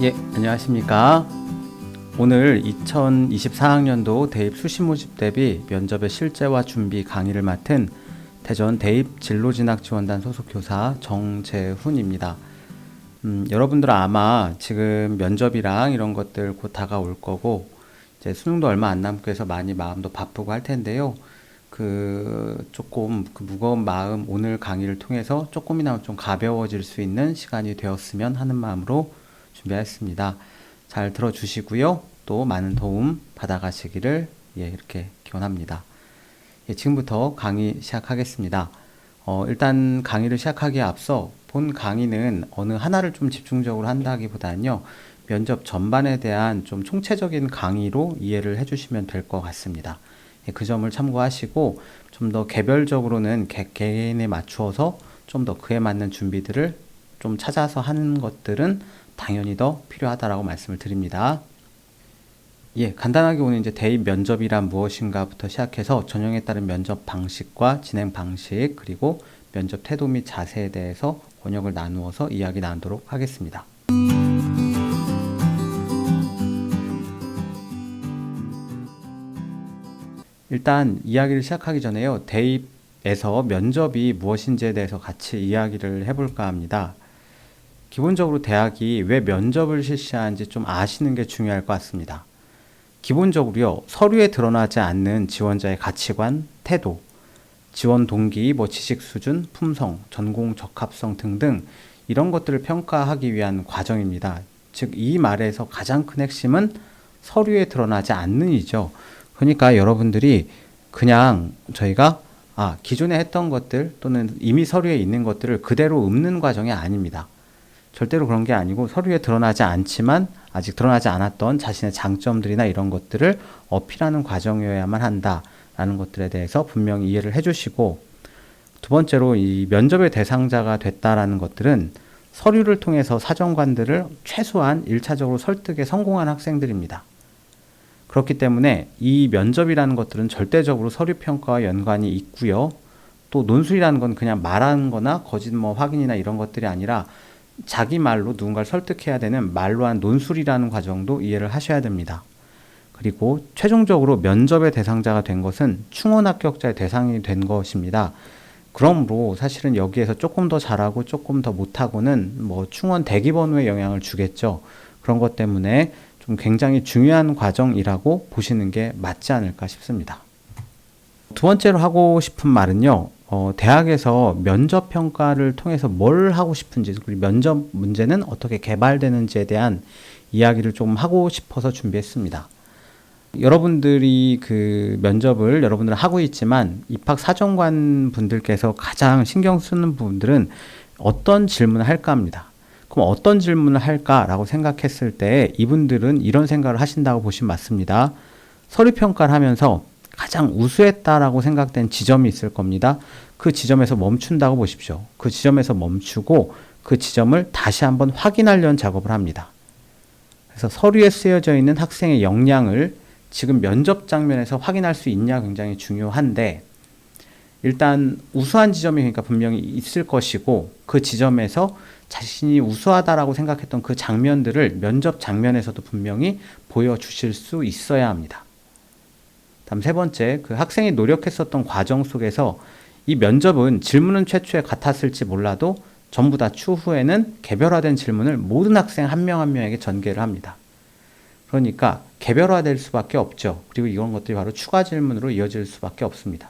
예, 안녕하십니까. 오늘 2024학년도 대입 수시 모집 대비 면접의 실제와 준비 강의를 맡은 대전 대입 진로진학지원단 소속 교사 정재훈입니다. 여러분들은 아마 지금 면접이랑 이런 것들 곧 다가올 거고 이제 수능도 얼마 안 남고 해서 많이 마음도 바쁘고 할 텐데요. 조금 무거운 마음 오늘 강의를 통해서 조금이나마 좀 가벼워질 수 있는 시간이 되었으면 하는 마음으로 준비했습니다. 잘 들어주시고요. 또 많은 도움 받아가시기를 이렇게 기원합니다. 지금부터 강의 시작하겠습니다. 일단 강의를 시작하기에 앞서 본 강의는 어느 하나를 좀 집중적으로 한다기보다는요. 면접 전반에 대한 좀 총체적인 강의로 이해를 해주시면 될 것 같습니다. 그 점을 참고하시고 좀 더 개별적으로는 개개인에 맞추어서 좀 더 그에 맞는 준비들을 좀 찾아서 하는 것들은 당연히 더 필요하다라고 말씀을 드립니다. 간단하게 오늘 이제 대입 면접이란 무엇인가부터 시작해서 전형에 따른 면접 방식과 진행 방식 그리고 면접 태도 및 자세에 대해서 권역을 나누어서 이야기 나누도록 하겠습니다. 일단 이야기를 시작하기 전에요. 대입에서 면접이 무엇인지에 대해서 같이 이야기를 해볼까 합니다. 기본적으로 대학이 왜 면접을 실시하는지 좀 아시는 게 중요할 것 같습니다. 기본적으로요, 서류에 드러나지 않는 지원자의 가치관, 태도, 지원 동기, 지식 수준, 품성, 전공 적합성 등등 이런 것들을 평가하기 위한 과정입니다. 즉, 이 말에서 가장 큰 핵심은 서류에 드러나지 않는 이죠. 그러니까 여러분들이 그냥 저희가 기존에 했던 것들 또는 이미 서류에 있는 것들을 그대로 읊는 과정이 아닙니다. 절대로 그런 게 아니고 서류에 드러나지 않지만 아직 드러나지 않았던 자신의 장점들이나 이런 것들을 어필하는 과정이어야만 한다라는 것들에 대해서 분명히 이해를 해주시고, 두 번째로 이 면접의 대상자가 됐다라는 것들은 서류를 통해서 사정관들을 최소한 1차적으로 설득에 성공한 학생들입니다. 그렇기 때문에 이 면접이라는 것들은 절대적으로 서류평가와 연관이 있고요. 또 논술이라는 건 그냥 말하는 거나 거짓 확인이나 이런 것들이 아니라 자기 말로 누군가를 설득해야 되는 말로 한 논술이라는 과정도 이해를 하셔야 됩니다. 그리고 최종적으로 면접의 대상자가 된 것은 충원 합격자의 대상이 된 것입니다. 그러므로 사실은 여기에서 조금 더 잘하고 조금 더 못하고는 충원 대기번호에 영향을 주겠죠. 그런 것 때문에 좀 굉장히 중요한 과정이라고 보시는 게 맞지 않을까 싶습니다. 두 번째로 하고 싶은 말은요. 대학에서 면접 평가를 통해서 뭘 하고 싶은지, 그리고 면접 문제는 어떻게 개발되는지에 대한 이야기를 좀 하고 싶어서 준비했습니다. 여러분들이 그 면접을 여러분들은 하고 있지만 입학 사정관 분들께서 가장 신경 쓰는 부분들은 어떤 질문을 할까 합니다. 그럼 어떤 질문을 할까라고 생각했을 때 이분들은 이런 생각을 하신다고 보시면 맞습니다. 서류평가를 하면서 가장 우수했다라고 생각된 지점이 있을 겁니다. 그 지점에서 멈춘다고 보십시오. 그 지점에서 멈추고 그 지점을 다시 한번 확인하려는 작업을 합니다. 그래서 서류에 쓰여져 있는 학생의 역량을 지금 면접 장면에서 확인할 수 있냐 굉장히 중요한데, 일단 우수한 지점이 그러니까 분명히 있을 것이고 그 지점에서 자신이 우수하다라고 생각했던 그 장면들을 면접 장면에서도 분명히 보여주실 수 있어야 합니다. 다음 세 번째, 그 학생이 노력했었던 과정 속에서 이 면접은 질문은 최초에 같았을지 몰라도 전부 다 추후에는 개별화된 질문을 모든 학생 한 명 한 명에게 전개를 합니다. 그러니까 개별화될 수밖에 없죠. 그리고 이런 것들이 바로 추가 질문으로 이어질 수밖에 없습니다.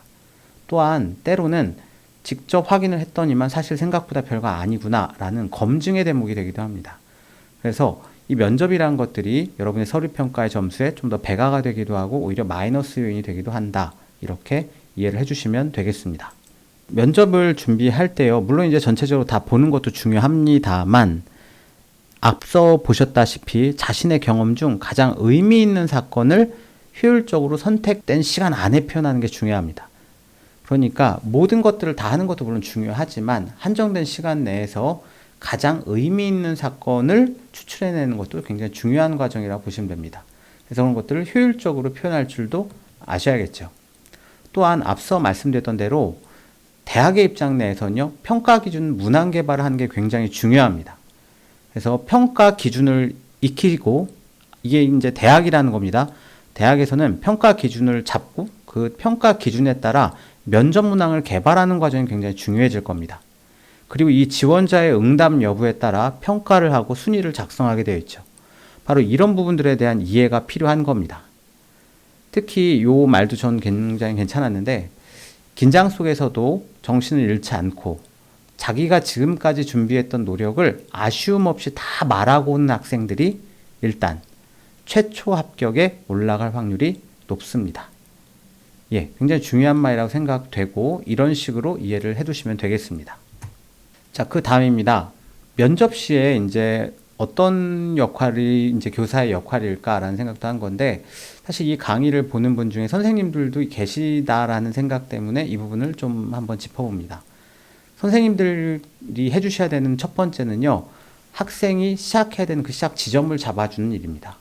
또한 때로는 직접 확인을 했더니만 사실 생각보다 별거 아니구나 라는 검증의 대목이 되기도 합니다. 그래서 이 면접이라는 것들이 여러분의 서류평가의 점수에 좀 더 배가가 되기도 하고 오히려 마이너스 요인이 되기도 한다. 이렇게 이해를 해주시면 되겠습니다. 면접을 준비할 때요. 물론 이제 전체적으로 다 보는 것도 중요합니다만 앞서 보셨다시피 자신의 경험 중 가장 의미 있는 사건을 효율적으로 선택된 시간 안에 표현하는 게 중요합니다. 그러니까 모든 것들을 다 하는 것도 물론 중요하지만 한정된 시간 내에서 가장 의미 있는 사건을 추출해내는 것도 굉장히 중요한 과정이라고 보시면 됩니다. 그래서 그런 것들을 효율적으로 표현할 줄도 아셔야겠죠. 또한 앞서 말씀드렸던 대로 대학의 입장 내에서는요, 평가 기준 문항 개발을 하는 게 굉장히 중요합니다. 그래서 평가 기준을 익히고, 이게 이제 대학이라는 겁니다. 대학에서는 평가 기준을 잡고 그 평가 기준에 따라 면접 문항을 개발하는 과정이 굉장히 중요해질 겁니다. 그리고 이 지원자의 응답 여부에 따라 평가를 하고 순위를 작성하게 되어 있죠. 바로 이런 부분들에 대한 이해가 필요한 겁니다. 특히 이 말도 전 굉장히 괜찮았는데, 긴장 속에서도 정신을 잃지 않고 자기가 지금까지 준비했던 노력을 아쉬움 없이 다 말하고 오는 학생들이 일단 최초 합격에 올라갈 확률이 높습니다. 예, 굉장히 중요한 말이라고 생각되고 이런 식으로 이해를 해두시면 되겠습니다. 자, 그 다음입니다. 면접 시에 이제 어떤 역할이 이제 교사의 역할일까라는 생각도 한 건데, 사실 이 강의를 보는 분 중에 선생님들도 계시다라는 생각 때문에 이 부분을 좀 한번 짚어봅니다. 선생님들이 해주셔야 되는 첫 번째는요, 학생이 시작해야 되는 그 시작 지점을 잡아주는 일입니다.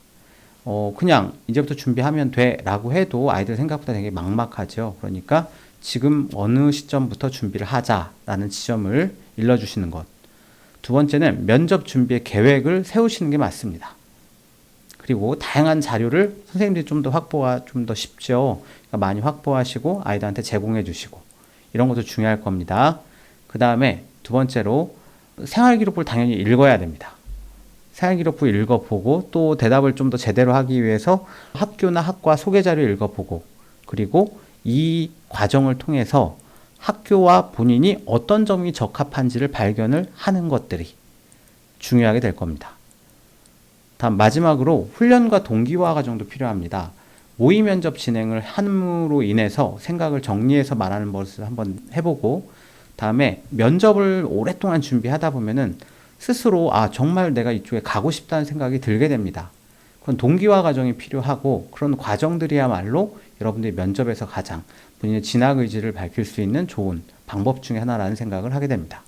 그냥 이제부터 준비하면 돼 라고 해도 아이들 생각보다 되게 막막하죠. 그러니까 지금 어느 시점부터 준비를 하자라는 지점을 일러주시는 것. 두 번째는 면접 준비의 계획을 세우시는 게 맞습니다. 그리고 다양한 자료를 선생님들이 좀 더 확보가 좀 더 쉽죠. 그러니까 많이 확보하시고 아이들한테 제공해 주시고 이런 것도 중요할 겁니다. 그 다음에 두 번째로 생활기록부를 당연히 읽어야 됩니다. 생활기록부 읽어보고 또 대답을 좀 더 제대로 하기 위해서 학교나 학과 소개자료 읽어보고, 그리고 이 과정을 통해서 학교와 본인이 어떤 점이 적합한지를 발견을 하는 것들이 중요하게 될 겁니다. 다음 마지막으로 훈련과 동기화 과정도 필요합니다. 모의 면접 진행을 함으로 인해서 생각을 정리해서 말하는 것을 한번 해보고, 다음에 면접을 오랫동안 준비하다 보면은 스스로 정말 내가 이쪽에 가고 싶다는 생각이 들게 됩니다. 그런 동기화 과정이 필요하고, 그런 과정들이야말로 여러분들이 면접에서 가장 본인의 진학 의지를 밝힐 수 있는 좋은 방법 중에 하나라는 생각을 하게 됩니다.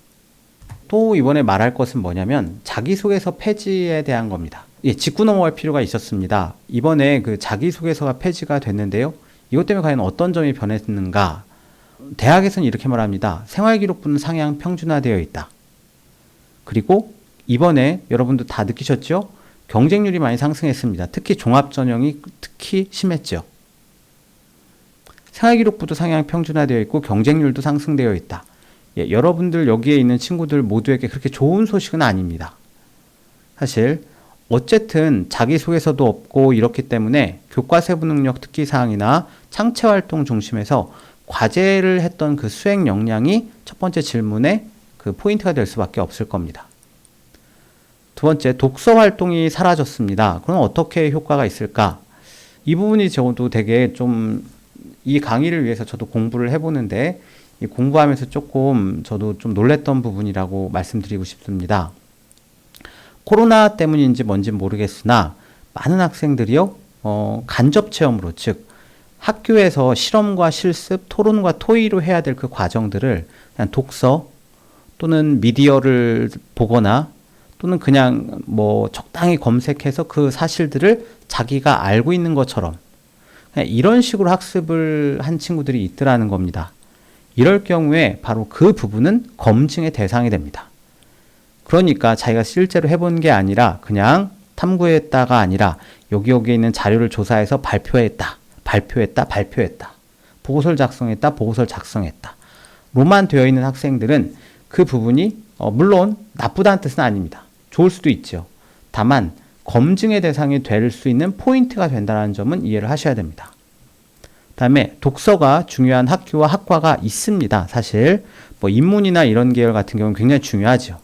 또 이번에 말할 것은 뭐냐면 자기소개서 폐지에 대한 겁니다. 예, 짚고 넘어갈 필요가 있었습니다. 이번에 그 자기소개서가 폐지가 됐는데요. 이것 때문에 과연 어떤 점이 변했는가? 대학에서는 이렇게 말합니다. 생활기록부는 상향 평준화되어 있다. 그리고 이번에 여러분도 다 느끼셨죠? 경쟁률이 많이 상승했습니다. 특히 종합전형이 특히 심했죠. 생활기록부도 상향 평준화되어 있고 경쟁률도 상승되어 있다. 예, 여러분들 여기에 있는 친구들 모두에게 그렇게 좋은 소식은 아닙니다. 사실 어쨌든 자기소개서도 없고 이렇기 때문에 교과세부 능력 특기사항이나 창체활동 중심에서 과제를 했던 그 수행 역량이 첫 번째 질문의 그 포인트가 될 수밖에 없을 겁니다. 두 번째, 독서 활동이 사라졌습니다. 그럼 어떻게 효과가 있을까? 이 부분이 저도 되게 좀 이 강의를 위해서 저도 공부를 해보는데, 이 공부하면서 조금 저도 좀 놀랬던 부분이라고 말씀드리고 싶습니다. 코로나 때문인지 뭔지 모르겠으나 많은 학생들이요, 간접 체험으로, 즉 학교에서 실험과 실습, 토론과 토의로 해야 될 그 과정들을 그냥 독서 또는 미디어를 보거나 또는 그냥 뭐 적당히 검색해서 그 사실들을 자기가 알고 있는 것처럼 그냥 이런 식으로 학습을 한 친구들이 있더라는 겁니다. 이럴 경우에 바로 그 부분은 검증의 대상이 됩니다. 그러니까 자기가 실제로 해본 게 아니라 그냥 탐구했다가 아니라 여기에 있는 자료를 조사해서 발표했다. 보고서를 작성했다. 로만 되어 있는 학생들은 그 부분이 물론 나쁘다는 뜻은 아닙니다. 좋을 수도 있죠. 다만 검증의 대상이 될 수 있는 포인트가 된다는 점은 이해를 하셔야 됩니다. 다음에 독서가 중요한 학교와 학과가 있습니다. 사실 뭐 인문이나 이런 계열 같은 경우는 굉장히 중요하죠.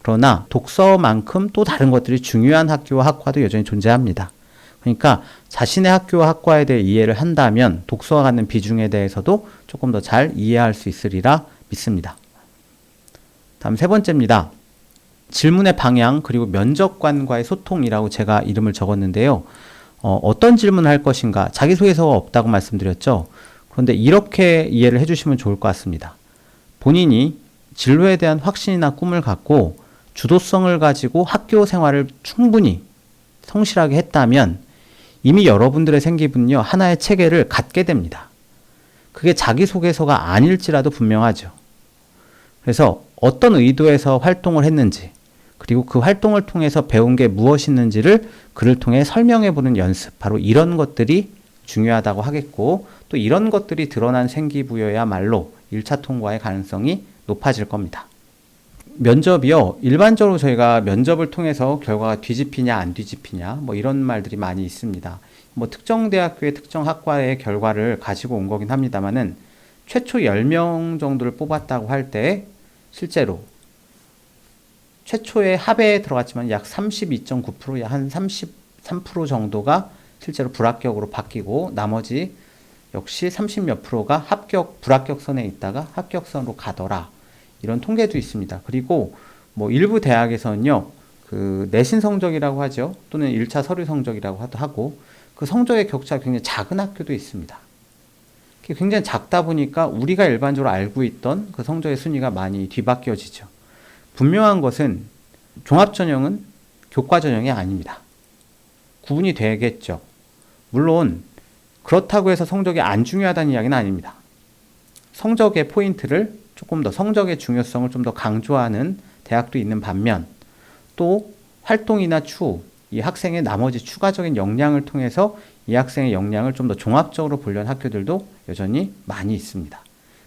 그러나 독서만큼 또 다른 것들이 중요한 학교와 학과도 여전히 존재합니다. 그러니까 자신의 학교와 학과에 대해 이해를 한다면 독서가 갖는 비중에 대해서도 조금 더 잘 이해할 수 있으리라 믿습니다. 다음 세 번째입니다. 질문의 방향 그리고 면접관과의 소통이라고 제가 이름을 적었는데요. 어떤 질문을 할 것인가, 자기소개서가 없다고 말씀드렸죠. 그런데 이렇게 이해를 해주시면 좋을 것 같습니다. 본인이 진로에 대한 확신이나 꿈을 갖고 주도성을 가지고 학교 생활을 충분히 성실하게 했다면 이미 여러분들의 생기부는요, 하나의 체계를 갖게 됩니다. 그게 자기소개서가 아닐지라도 분명하죠. 그래서 어떤 의도에서 활동을 했는지, 그리고 그 활동을 통해서 배운 게 무엇이었는지를 글을 통해 설명해보는 연습, 바로 이런 것들이 중요하다고 하겠고, 또 이런 것들이 드러난 생기부여야말로 1차 통과의 가능성이 높아질 겁니다. 면접이요, 일반적으로 저희가 면접을 통해서 결과가 뒤집히냐 안 뒤집히냐 뭐 이런 말들이 많이 있습니다. 뭐 특정 대학교의 특정 학과의 결과를 가지고 온 거긴 합니다만은 최초 10명 정도를 뽑았다고 할 때 실제로 최초의 합에 들어갔지만 약 32.9%, 약 한 33% 정도가 실제로 불합격으로 바뀌고, 나머지 역시 30몇 프로가 불합격선에 있다가 합격선으로 가더라. 이런 통계도 있습니다. 그리고 뭐 일부 대학에서는요, 그 내신 성적이라고 하죠. 또는 1차 서류 성적이라고 하고, 그 성적의 격차가 굉장히 작은 학교도 있습니다. 굉장히 작다 보니까 우리가 일반적으로 알고 있던 그 성적의 순위가 많이 뒤바뀌어지죠. 분명한 것은 종합전형은 교과전형이 아닙니다. 구분이 되겠죠. 물론 그렇다고 해서 성적이 안 중요하다는 이야기는 아닙니다. 성적의 포인트를 조금 더, 성적의 중요성을 좀 더 강조하는 대학도 있는 반면, 또 활동이나 추후, 이 학생의 나머지 추가적인 역량을 통해서 이 학생의 역량을 좀 더 종합적으로 보려는 학교들도 여전히 많이 있습니다.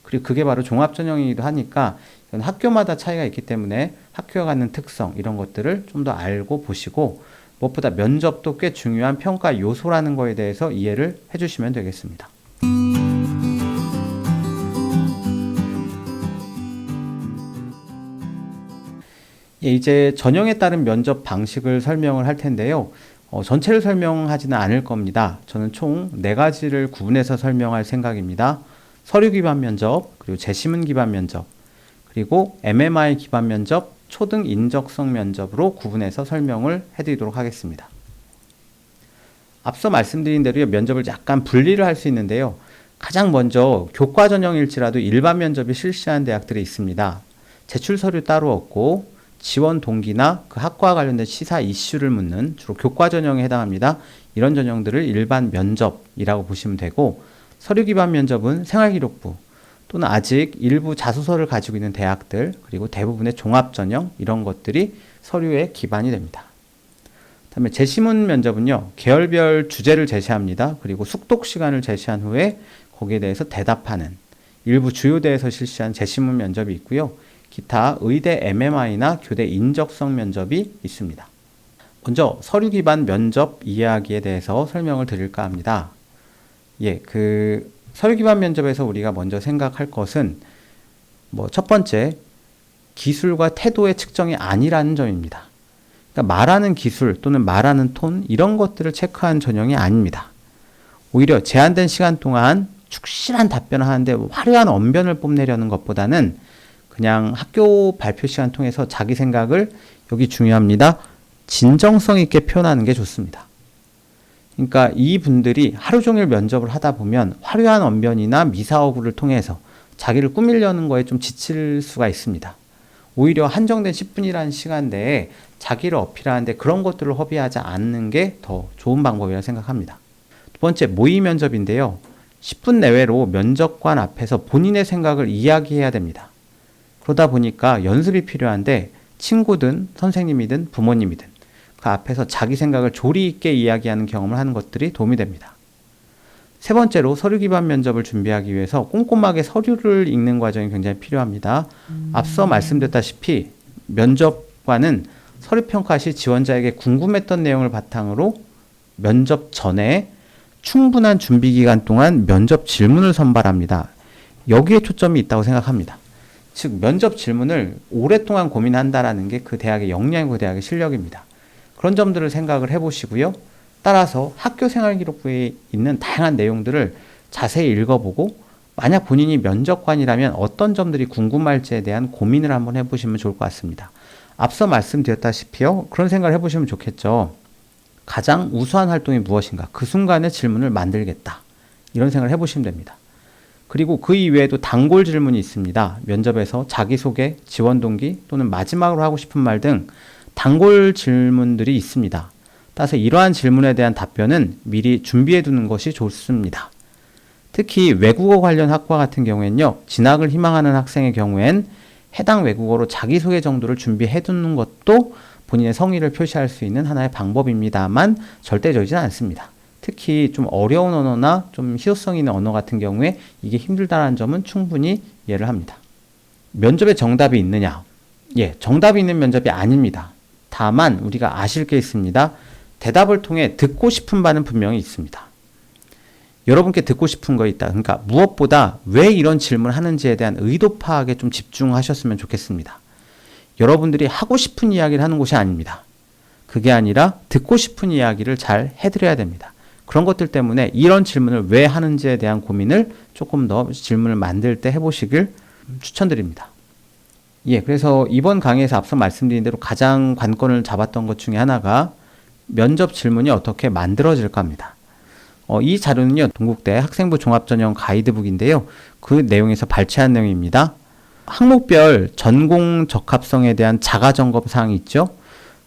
그리고 그게 바로 종합전형이기도 하니까 이건 학교마다 차이가 있기 때문에 학교가 갖는 특성, 이런 것들을 좀 더 알고 보시고, 무엇보다 면접도 꽤 중요한 평가 요소라는 거에 대해서 이해를 해주시면 되겠습니다. 예, 이제 전형에 따른 면접 방식을 설명을 할 텐데요. 전체를 설명하지는 않을 겁니다. 저는 총 4가지를 구분해서 설명할 생각입니다. 서류 기반 면접, 그리고 재시문 기반 면접, 그리고 MMI 기반 면접, 초등 인적성 면접으로 구분해서 설명을 해드리도록 하겠습니다. 앞서 말씀드린 대로 면접을 약간 분리를 할 수 있는데요. 가장 먼저 교과 전형일지라도 일반 면접이 실시한 대학들이 있습니다. 제출 서류 따로 없고 지원 동기나 그 학과와 관련된 시사 이슈를 묻는, 주로 교과 전형에 해당합니다. 이런 전형들을 일반 면접이라고 보시면 되고, 서류 기반 면접은 생활기록부 또는 아직 일부 자소서를 가지고 있는 대학들, 그리고 대부분의 종합 전형, 이런 것들이 서류의 기반이 됩니다. 다음에 재시문 면접은요, 계열별 주제를 제시합니다. 그리고 숙독 시간을 제시한 후에 거기에 대해서 대답하는 일부 주요대에서 실시한 재시문 면접이 있고요. 기타 의대 MMI나 교대 인적성 면접이 있습니다. 먼저 서류 기반 면접 이야기에 대해서 설명을 드릴까 합니다. 예, 그 서류 기반 면접에서 우리가 먼저 생각할 것은 첫 번째, 기술과 태도의 측정이 아니라는 점입니다. 그러니까 말하는 기술 또는 말하는 톤, 이런 것들을 체크한 전형이 아닙니다. 오히려 제한된 시간 동안 축실한 답변을 하는데 화려한 언변을 뽐내려는 것보다는 그냥 학교 발표 시간 통해서 자기 생각을, 여기 중요합니다, 진정성 있게 표현하는 게 좋습니다. 그러니까 이 분들이 하루 종일 면접을 하다 보면 화려한 언변이나 미사오구를 통해서 자기를 꾸미려는 거에 좀 지칠 수가 있습니다. 오히려 한정된 10분이라는 시간 내에 자기를 어필하는데 그런 것들을 허비하지 않는 게 더 좋은 방법이라고 생각합니다. 두 번째, 모의 면접인데요. 10분 내외로 면접관 앞에서 본인의 생각을 이야기해야 됩니다. 그러다 보니까 연습이 필요한데 친구든 선생님이든 부모님이든 그 앞에서 자기 생각을 조리 있게 이야기하는 경험을 하는 것들이 도움이 됩니다. 세 번째로, 서류 기반 면접을 준비하기 위해서 꼼꼼하게 서류를 읽는 과정이 굉장히 필요합니다. 앞서 말씀드렸다시피 면접관은 서류 평가 시 지원자에게 궁금했던 내용을 바탕으로 면접 전에 충분한 준비 기간 동안 면접 질문을 선발합니다. 여기에 초점이 있다고 생각합니다. 즉, 면접 질문을 오랫동안 고민한다라는 게 그 대학의 역량이고 그 대학의 실력입니다. 그런 점들을 생각을 해보시고요. 따라서 학교 생활기록부에 있는 다양한 내용들을 자세히 읽어보고, 만약 본인이 면접관이라면 어떤 점들이 궁금할지에 대한 고민을 한번 해보시면 좋을 것 같습니다. 앞서 말씀드렸다시피요, 그런 생각을 해보시면 좋겠죠. 가장 우수한 활동이 무엇인가, 그 순간에 질문을 만들겠다, 이런 생각을 해보시면 됩니다. 그리고 그 이외에도 단골 질문이 있습니다. 면접에서 자기소개, 지원 동기 또는 마지막으로 하고 싶은 말 등 단골 질문들이 있습니다. 따라서 이러한 질문에 대한 답변은 미리 준비해 두는 것이 좋습니다. 특히 외국어 관련 학과 같은 경우에는요, 진학을 희망하는 학생의 경우엔 해당 외국어로 자기소개 정도를 준비해 두는 것도 본인의 성의를 표시할 수 있는 하나의 방법입니다만 절대적이지는 않습니다. 특히 좀 어려운 언어나 좀 희소성 있는 언어 같은 경우에 이게 힘들다는 점은 충분히 이해를 합니다. 면접에 정답이 있느냐? 예, 정답이 있는 면접이 아닙니다. 다만 우리가 아실 게 있습니다. 대답을 통해 듣고 싶은 바는 분명히 있습니다. 여러분께 듣고 싶은 거 있다. 그러니까 무엇보다 왜 이런 질문을 하는지에 대한 의도 파악에 좀 집중하셨으면 좋겠습니다. 여러분들이 하고 싶은 이야기를 하는 곳이 아닙니다. 그게 아니라 듣고 싶은 이야기를 잘 해드려야 됩니다. 그런 것들 때문에 이런 질문을 왜 하는지에 대한 고민을 조금 더 질문을 만들 때 해보시길 추천드립니다. 예, 그래서 이번 강의에서 앞서 말씀드린 대로 가장 관건을 잡았던 것 중에 하나가 면접 질문이 어떻게 만들어질까 합니다. 이 자료는요, 동국대 학생부 종합전형 가이드북인데요. 그 내용에서 발췌한 내용입니다. 항목별 전공 적합성에 대한 자가점검 사항이 있죠.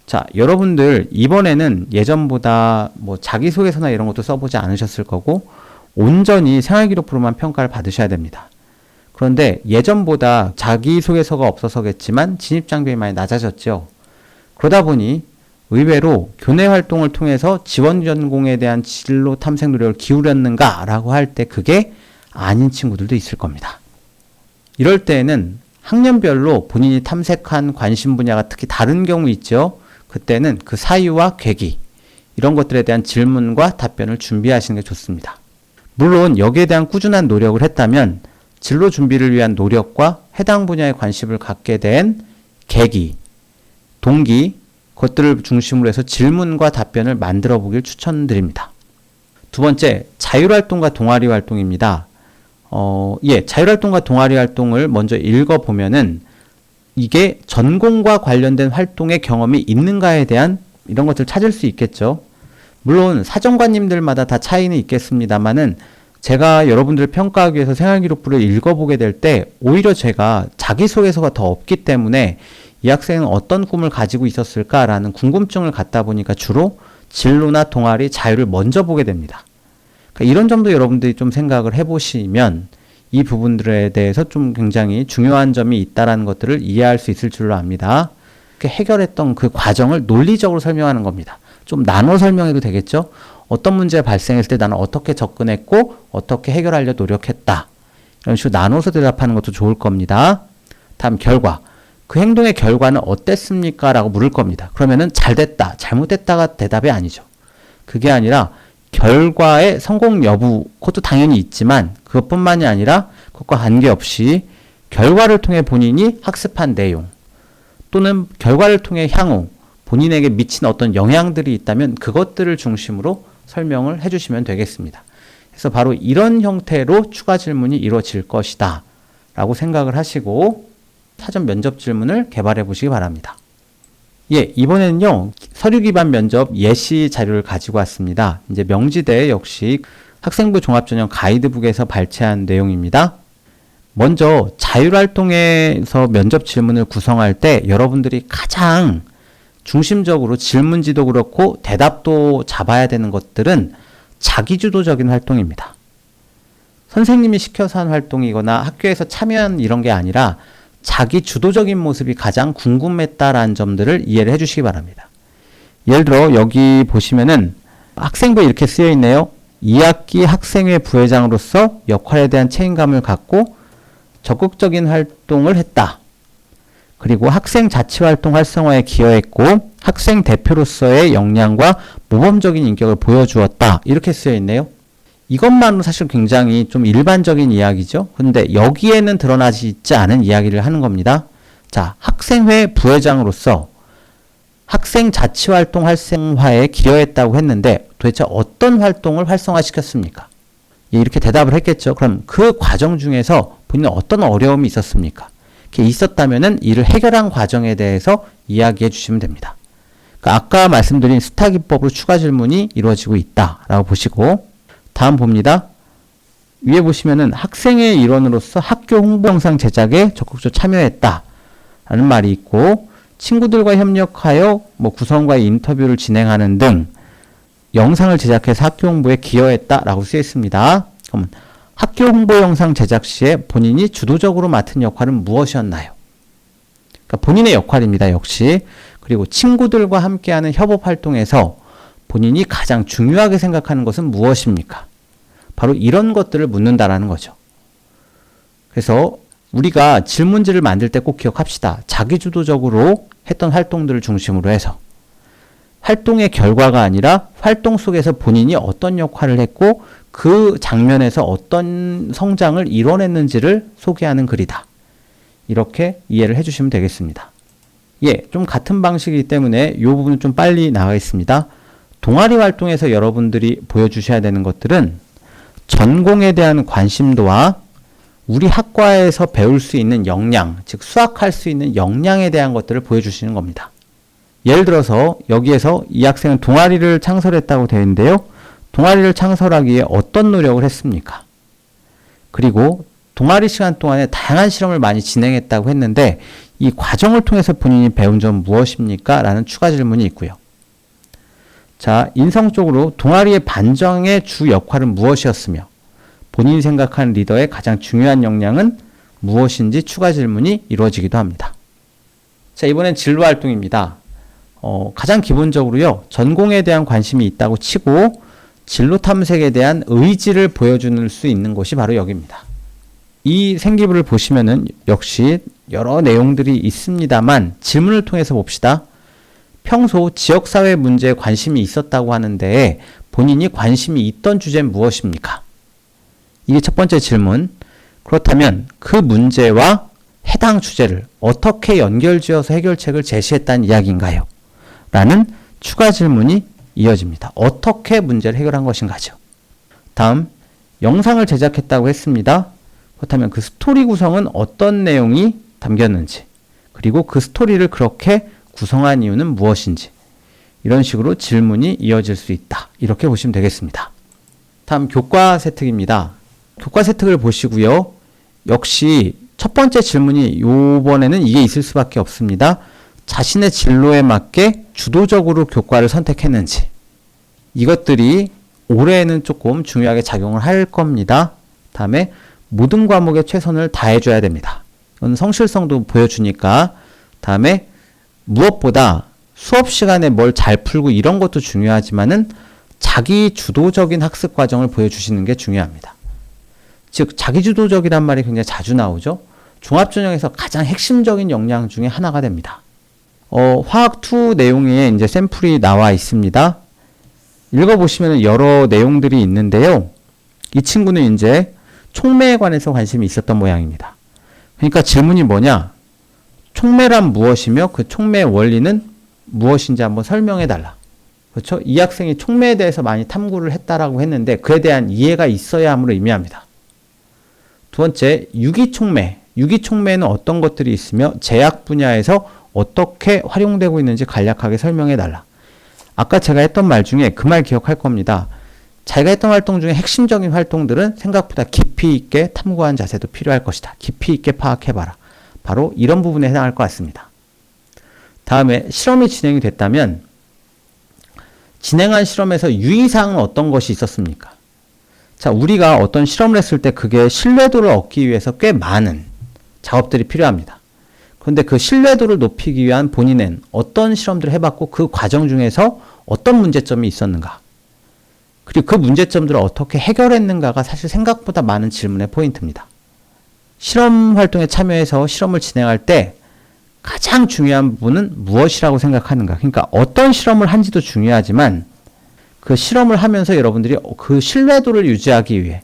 자, 여러분들 이번에는 예전보다 뭐 자기소개서나 이런 것도 써보지 않으셨을 거고 온전히 생활기록부로만 평가를 받으셔야 됩니다. 그런데 예전보다 자기소개서가 없어서겠지만 진입장벽이 많이 낮아졌죠. 그러다 보니 의외로 교내 활동을 통해서 지원 전공에 대한 진로 탐색 노력을 기울였는가라고 할 때 그게 아닌 친구들도 있을 겁니다. 이럴 때에는 학년별로 본인이 탐색한 관심 분야가 특히 다른 경우 있죠. 그때는 그 사유와 계기 이런 것들에 대한 질문과 답변을 준비하시는 게 좋습니다. 물론 여기에 대한 꾸준한 노력을 했다면 진로 준비를 위한 노력과 해당 분야에 관심을 갖게 된 계기, 동기 그것들을 중심으로 해서 질문과 답변을 만들어 보길 추천드립니다. 두 번째, 자율활동과 동아리 활동입니다. 자율활동과 동아리 활동을 먼저 읽어보면은 이게 전공과 관련된 활동의 경험이 있는가에 대한 이런 것들을 찾을 수 있겠죠. 물론 사정관님들마다 다 차이는 있겠습니다만은 제가 여러분들을 평가하기 위해서 생활기록부를 읽어보게 될 때 오히려 제가 자기소개서가 더 없기 때문에 이 학생은 어떤 꿈을 가지고 있었을까라는 궁금증을 갖다 보니까 주로 진로나 동아리, 자유를 먼저 보게 됩니다. 그러니까 이런 점도 여러분들이 좀 생각을 해보시면 이 부분들에 대해서 좀 굉장히 중요한 점이 있다는 것들을 이해할 수 있을 줄로 압니다. 해결했던 그 과정을 논리적으로 설명하는 겁니다. 좀 나눠 설명해도 되겠죠? 어떤 문제가 발생했을 때 나는 어떻게 접근했고 어떻게 해결하려 노력했다. 이런 식으로 나눠서 대답하는 것도 좋을 겁니다. 다음 결과. 그 행동의 결과는 어땠습니까? 라고 물을 겁니다. 그러면은 잘 됐다, 잘못됐다가 대답이 아니죠. 그게 아니라 결과의 성공 여부, 그것도 당연히 있지만 그것뿐만이 아니라 그것과 관계없이 결과를 통해 본인이 학습한 내용 또는 결과를 통해 향후 본인에게 미친 어떤 영향들이 있다면 그것들을 중심으로 설명을 해주시면 되겠습니다. 그래서 바로 이런 형태로 추가 질문이 이루어질 것이다 라고 생각을 하시고 사전 면접 질문을 개발해 보시기 바랍니다. 예, 이번에는요, 서류 기반 면접 예시 자료를 가지고 왔습니다. 이제 명지대 역시 학생부 종합전형 가이드북에서 발췌한 내용입니다. 먼저 자율활동에서 면접 질문을 구성할 때 여러분들이 가장 중심적으로 질문지도 그렇고 대답도 잡아야 되는 것들은 자기주도적인 활동입니다. 선생님이 시켜서 한 활동이거나 학교에서 참여한 이런 게 아니라 자기 주도적인 모습이 가장 궁금했다라는 점들을 이해를 해주시기 바랍니다. 예를 들어 여기 보시면은 학생부에 이렇게 쓰여 있네요. 2학기 학생회 부회장으로서 역할에 대한 책임감을 갖고 적극적인 활동을 했다. 그리고 학생 자치활동 활성화에 기여했고 학생 대표로서의 역량과 모범적인 인격을 보여주었다. 이렇게 쓰여 있네요. 이것만으로 사실 굉장히 좀 일반적인 이야기죠. 근데 여기에는 드러나지 있지 않은 이야기를 하는 겁니다. 자, 학생회 부회장으로서 학생 자치활동 활성화에 기여했다고 했는데 도대체 어떤 활동을 활성화시켰습니까? 이렇게 대답을 했겠죠. 그럼 그 과정 중에서 본인은 어떤 어려움이 있었습니까? 이렇게 있었다면은 이를 해결한 과정에 대해서 이야기해 주시면 됩니다. 그러니까 아까 말씀드린 스타 기법으로 추가 질문이 이루어지고 있다라고 보시고 다음 봅니다. 위에 보시면은 학생의 일원으로서 학교 홍보 영상 제작에 적극적으로 참여했다 라는 말이 있고 친구들과 협력하여 구성과의 인터뷰를 진행하는 등 영상을 제작해서 학교 홍보에 기여했다 라고 쓰여 있습니다. 그럼 학교 홍보 영상 제작 시에 본인이 주도적으로 맡은 역할은 무엇이었나요? 그러니까 본인의 역할입니다. 역시. 그리고 친구들과 함께하는 협업 활동에서 본인이 가장 중요하게 생각하는 것은 무엇입니까? 바로 이런 것들을 묻는다라는 거죠. 그래서 우리가 질문지를 만들 때 꼭 기억합시다. 자기주도적으로 했던 활동들을 중심으로 해서 활동의 결과가 아니라 활동 속에서 본인이 어떤 역할을 했고 그 장면에서 어떤 성장을 이뤄냈는지를 소개하는 글이다. 이렇게 이해를 해주시면 되겠습니다. 예, 좀 같은 방식이기 때문에 이 부분은 좀 빨리 나가겠습니다. 동아리 활동에서 여러분들이 보여주셔야 되는 것들은 전공에 대한 관심도와 우리 학과에서 배울 수 있는 역량, 즉 수학할 수 있는 역량에 대한 것들을 보여주시는 겁니다. 예를 들어서 여기에서 이 학생은 동아리를 창설했다고 되어 있는데요. 동아리를 창설하기 위해 어떤 노력을 했습니까? 그리고 동아리 시간 동안에 다양한 실험을 많이 진행했다고 했는데 이 과정을 통해서 본인이 배운 점 무엇입니까? 라는 추가 질문이 있고요. 자, 인성적으로 동아리의 반장의 주 역할은 무엇이었으며 본인이 생각하는 리더의 가장 중요한 역량은 무엇인지 추가 질문이 이루어지기도 합니다. 자, 이번엔 진로 활동입니다. 가장 기본적으로요, 전공에 대한 관심이 있다고 치고 진로 탐색에 대한 의지를 보여줄 수 있는 곳이 바로 여기입니다. 이 생기부를 보시면은 역시 여러 내용들이 있습니다만 질문을 통해서 봅시다. 평소 지역사회 문제에 관심이 있었다고 하는데 본인이 관심이 있던 주제는 무엇입니까? 이게 첫 번째 질문. 그렇다면 그 문제와 해당 주제를 어떻게 연결지어서 해결책을 제시했다는 이야기인가요? 라는 추가 질문이 이어집니다. 어떻게 문제를 해결한 것인가죠. 다음, 영상을 제작했다고 했습니다. 그렇다면 그 스토리 구성은 어떤 내용이 담겼는지, 그리고 그 스토리를 그렇게 구성한 이유는 무엇인지, 이런 식으로 질문이 이어질 수 있다. 이렇게 보시면 되겠습니다. 다음, 교과 세특입니다. 교과 세특을 보시고요. 역시 첫 번째 질문이 이번에는 이게 있을 수밖에 없습니다. 자신의 진로에 맞게 주도적으로 교과를 선택했는지, 이것들이 올해에는 조금 중요하게 작용을 할 겁니다. 다음에 모든 과목에 최선을 다해줘야 됩니다. 이건 성실성도 보여주니까. 다음에 무엇보다 수업 시간에 뭘 잘 풀고 이런 것도 중요하지만은 자기 주도적인 학습 과정을 보여주시는 게 중요합니다. 즉 자기주도적이란 말이 굉장히 자주 나오죠. 종합전형에서 가장 핵심적인 역량 중에 하나가 됩니다. 화학2 내용에 이제 샘플이 나와 있습니다. 읽어보시면 여러 내용들이 있는데요. 이 친구는 이제 촉매에 관해서 관심이 있었던 모양입니다. 그러니까 질문이 뭐냐? 촉매란 무엇이며 그 촉매의 원리는 무엇인지 한번 설명해 달라. 그렇죠? 이 학생이 촉매에 대해서 많이 탐구를 했다라고 했는데 그에 대한 이해가 있어야 함으로 의미합니다. 두 번째, 유기촉매. 유기촉매는 어떤 것들이 있으며 제약 분야에서 어떻게 활용되고 있는지 간략하게 설명해 달라. 아까 제가 했던 말 중에 그 말 기억할 겁니다. 자기가 했던 활동 중에 핵심적인 활동들은 생각보다 깊이 있게 탐구한 자세도 필요할 것이다. 깊이 있게 파악해봐라. 바로 이런 부분에 해당할 것 같습니다. 다음에 실험이 진행이 됐다면 진행한 실험에서 유의사항은 어떤 것이 있었습니까? 자, 우리가 어떤 실험을 했을 때 그게 신뢰도를 얻기 위해서 꽤 많은 작업들이 필요합니다. 그런데 그 신뢰도를 높이기 위한 본인은 어떤 실험들을 해봤고 그 과정 중에서 어떤 문제점이 있었는가? 그리고 그 문제점들을 어떻게 해결했는가가 사실 생각보다 많은 질문의 포인트입니다. 실험 활동에 참여해서 실험을 진행할 때 가장 중요한 부분은 무엇이라고 생각하는가? 그러니까 어떤 실험을 한지도 중요하지만 그 실험을 하면서 여러분들이 그 신뢰도를 유지하기 위해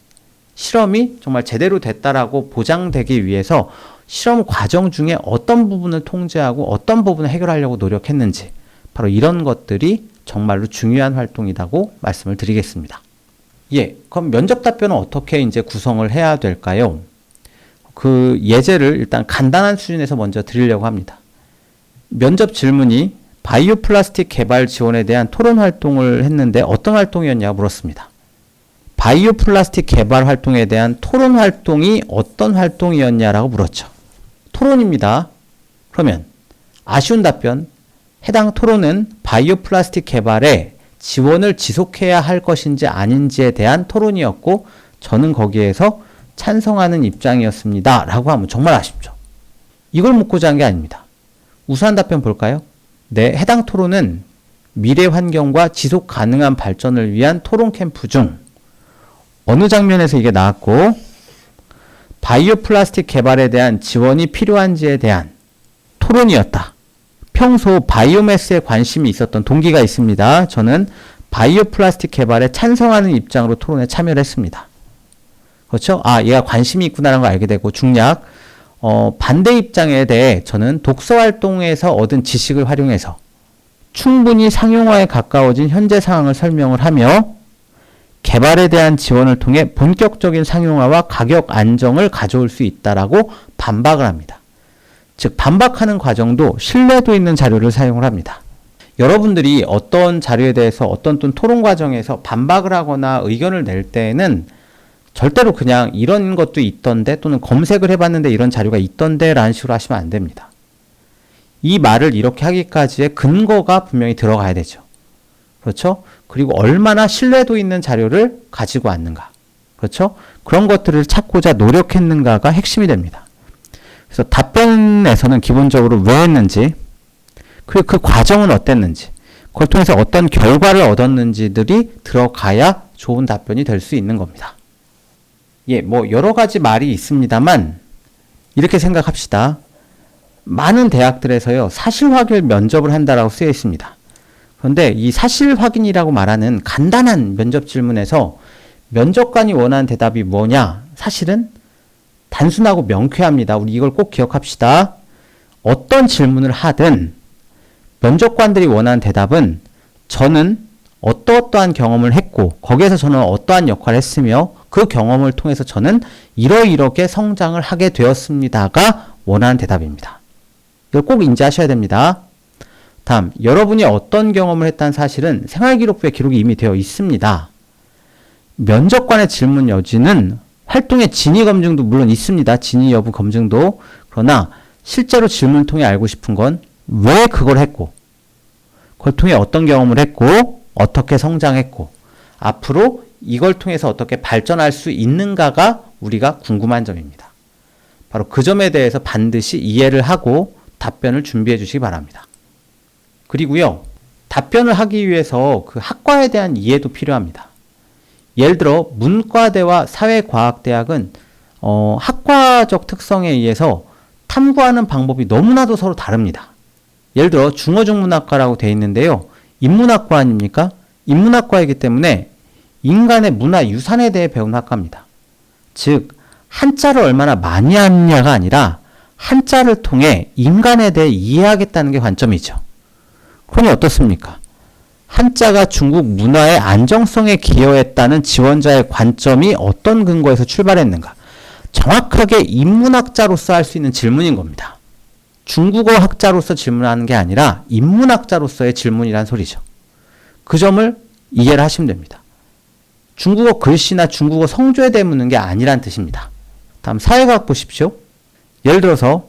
실험이 정말 제대로 됐다라고 보장되기 위해서 실험 과정 중에 어떤 부분을 통제하고 어떤 부분을 해결하려고 노력했는지 바로 이런 것들이 정말로 중요한 활동이라고 말씀을 드리겠습니다. 예, 그럼 면접 답변은 어떻게 이제 구성을 해야 될까요? 그 예제를 일단 간단한 수준에서 먼저 드리려고 합니다. 면접 질문이 바이오 플라스틱 개발 지원에 대한 토론 활동을 했는데 어떤 활동이었냐고 물었습니다. 바이오 플라스틱 개발 활동에 대한 토론 활동이 어떤 활동이었냐라고 물었죠. 토론입니다. 그러면 아쉬운 답변, 해당 토론은 바이오 플라스틱 개발에 지원을 지속해야 할 것인지 아닌지에 대한 토론이었고 저는 거기에서 찬성하는 입장이었습니다. 라고 하면 정말 아쉽죠. 이걸 묻고자 한 게 아닙니다. 우수한 답변 볼까요? 네, 해당 토론은 미래 환경과 지속 가능한 발전을 위한 토론 캠프 중 어느 장면에서 이게 나왔고 바이오 플라스틱 개발에 대한 지원이 필요한지에 대한 토론이었다. 평소 바이오매스에 관심이 있었던 동기가 있습니다. 저는 바이오 플라스틱 개발에 찬성하는 입장으로 토론에 참여를 했습니다. 그렇죠? 아, 얘가 관심이 있구나라는 걸 알게 되고 중략 반대 입장에 대해 저는 독서 활동에서 얻은 지식을 활용해서 충분히 상용화에 가까워진 현재 상황을 설명을 하며 개발에 대한 지원을 통해 본격적인 상용화와 가격 안정을 가져올 수 있다라고 반박을 합니다. 즉 반박하는 과정도 신뢰도 있는 자료를 사용을 합니다. 여러분들이 어떤 자료에 대해서 어떤 토론 과정에서 반박을 하거나 의견을 낼 때에는 절대로 그냥 이런 것도 있던데 또는 검색을 해봤는데 이런 자료가 있던데 라는 식으로 하시면 안 됩니다. 이 말을 이렇게 하기까지의 근거가 분명히 들어가야 되죠. 그렇죠? 그리고 얼마나 신뢰도 있는 자료를 가지고 왔는가. 그렇죠? 그런 것들을 찾고자 노력했는가가 핵심이 됩니다. 그래서 답변에서는 기본적으로 왜 했는지, 그리고 그 과정은 어땠는지, 그걸 통해서 어떤 결과를 얻었는지들이 들어가야 좋은 답변이 될 수 있는 겁니다. 예, 뭐 여러 가지 말이 있습니다만 이렇게 생각합시다. 많은 대학들에서요, 사실 확인 면접을 한다라고 쓰여 있습니다. 그런데 이 사실 확인이라고 말하는 간단한 면접 질문에서 면접관이 원하는 대답이 뭐냐? 사실은 단순하고 명쾌합니다. 우리 이걸 꼭 기억합시다. 어떤 질문을 하든 면접관들이 원하는 대답은 저는 어떠어떠한 경험을 했고 거기에서 저는 어떠한 역할을 했으며 그 경험을 통해서 저는 이러이렇게 성장을 하게 되었습니다가 원하는 대답입니다. 이걸 꼭 인지하셔야 됩니다. 다음, 여러분이 어떤 경험을 했다는 사실은 생활기록부에 기록이 이미 되어 있습니다. 면접관의 질문 여지는 활동의 진위 검증도 물론 있습니다. 진위 여부 검증도. 그러나 실제로 질문을 통해 알고 싶은 건 왜 그걸 했고 그걸 통해 어떤 경험을 했고 어떻게 성장했고 앞으로 이걸 통해서 어떻게 발전할 수 있는가가 우리가 궁금한 점입니다. 바로 그 점에 대해서 반드시 이해를 하고 답변을 준비해 주시기 바랍니다. 그리고요, 답변을 하기 위해서 그 학과에 대한 이해도 필요합니다. 예를 들어 문과대와 사회과학대학은 학과적 특성에 의해서 탐구하는 방법이 너무나도 서로 다릅니다. 예를 들어 중어중문학과라고 되어 있는데요. 인문학과 아닙니까? 인문학과이기 때문에 인간의 문화 유산에 대해 배우는 학과입니다. 즉 한자를 얼마나 많이 하느냐가 아니라 한자를 통해 인간에 대해 이해하겠다는 게 관점이죠. 그러니 어떻습니까? 한자가 중국 문화의 안정성에 기여했다는 지원자의 관점이 어떤 근거에서 출발했는가? 정확하게 인문학자로서 할 수 있는 질문인 겁니다. 중국어 학자로서 질문하는 게 아니라 인문학자로서의 질문이란 소리죠. 그 점을 이해를 하시면 됩니다. 중국어 글씨나 중국어 성조에 대해 묻는 게 아니란 뜻입니다. 다음 사회과학 보십시오. 예를 들어서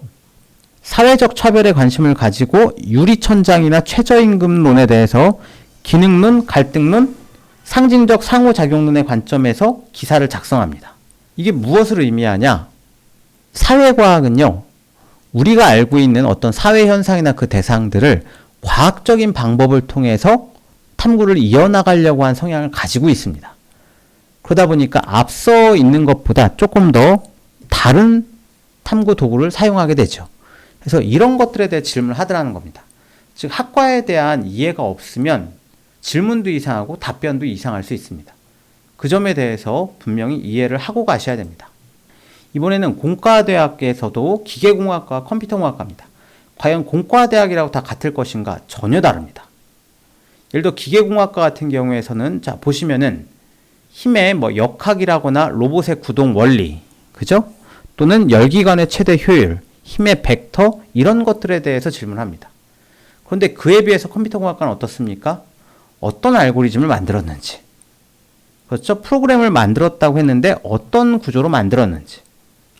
사회적 차별에 관심을 가지고 유리천장이나 최저임금론에 대해서 기능론, 갈등론, 상징적 상호작용론의 관점에서 기사를 작성합니다. 이게 무엇을 의미하냐? 사회과학은요, 우리가 알고 있는 어떤 사회현상이나 그 대상들을 과학적인 방법을 통해서 탐구를 이어나가려고 한 성향을 가지고 있습니다. 그러다 보니까 앞서 있는 것보다 조금 더 다른 탐구 도구를 사용하게 되죠. 그래서 이런 것들에 대해 질문을 하더라는 겁니다. 즉 학과에 대한 이해가 없으면 질문도 이상하고 답변도 이상할 수 있습니다. 그 점에 대해서 분명히 이해를 하고 가셔야 됩니다. 이번에는 공과대학에서도 기계공학과 컴퓨터공학과입니다. 과연 공과대학이라고 다 같을 것인가? 전혀 다릅니다. 예를 들어 기계공학과 같은 경우에서는 자 보시면은 힘의 역학이라거나 로봇의 구동 원리, 그죠? 또는 열기관의 최대 효율, 힘의 벡터 이런 것들에 대해서 질문합니다. 그런데 그에 비해서 컴퓨터공학과는 어떻습니까? 어떤 알고리즘을 만들었는지, 그렇죠? 프로그램을 만들었다고 했는데 어떤 구조로 만들었는지,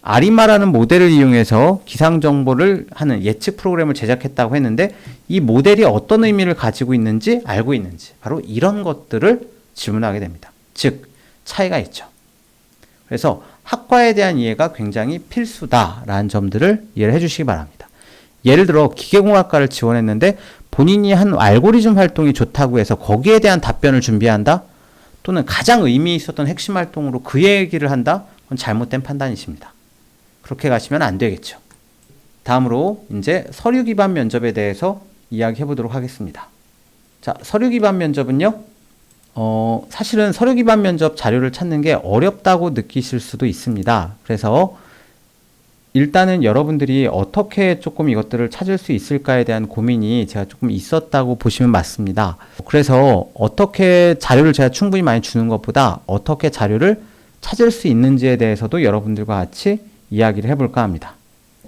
아리마라는 모델을 이용해서 기상정보를 하는 예측 프로그램을 제작했다고 했는데 이 모델이 어떤 의미를 가지고 있는지 알고 있는지, 바로 이런 것들을 질문하게 됩니다. 즉 차이가 있죠. 그래서 학과에 대한 이해가 굉장히 필수다라는 점들을 이해를 해주시기 바랍니다. 예를 들어 기계공학과를 지원했는데 본인이 한 알고리즘 활동이 좋다고 해서 거기에 대한 답변을 준비한다? 또는 가장 의미 있었던 핵심 활동으로 그 얘기를 한다? 그건 잘못된 판단이십니다. 그렇게 가시면 안 되겠죠. 다음으로 이제 서류 기반 면접에 대해서 이야기해 보도록 하겠습니다. 자, 서류 기반 면접은요. 사실은 서류 기반 면접 자료를 찾는 게 어렵다고 느끼실 수도 있습니다. 그래서 일단은 여러분들이 어떻게 조금 이것들을 찾을 수 있을까에 대한 고민이 제가 조금 있었다고 보시면 맞습니다. 그래서 어떻게 자료를 제가 충분히 많이 주는 것보다 어떻게 자료를 찾을 수 있는지에 대해서도 여러분들과 같이 이야기를 해볼까 합니다.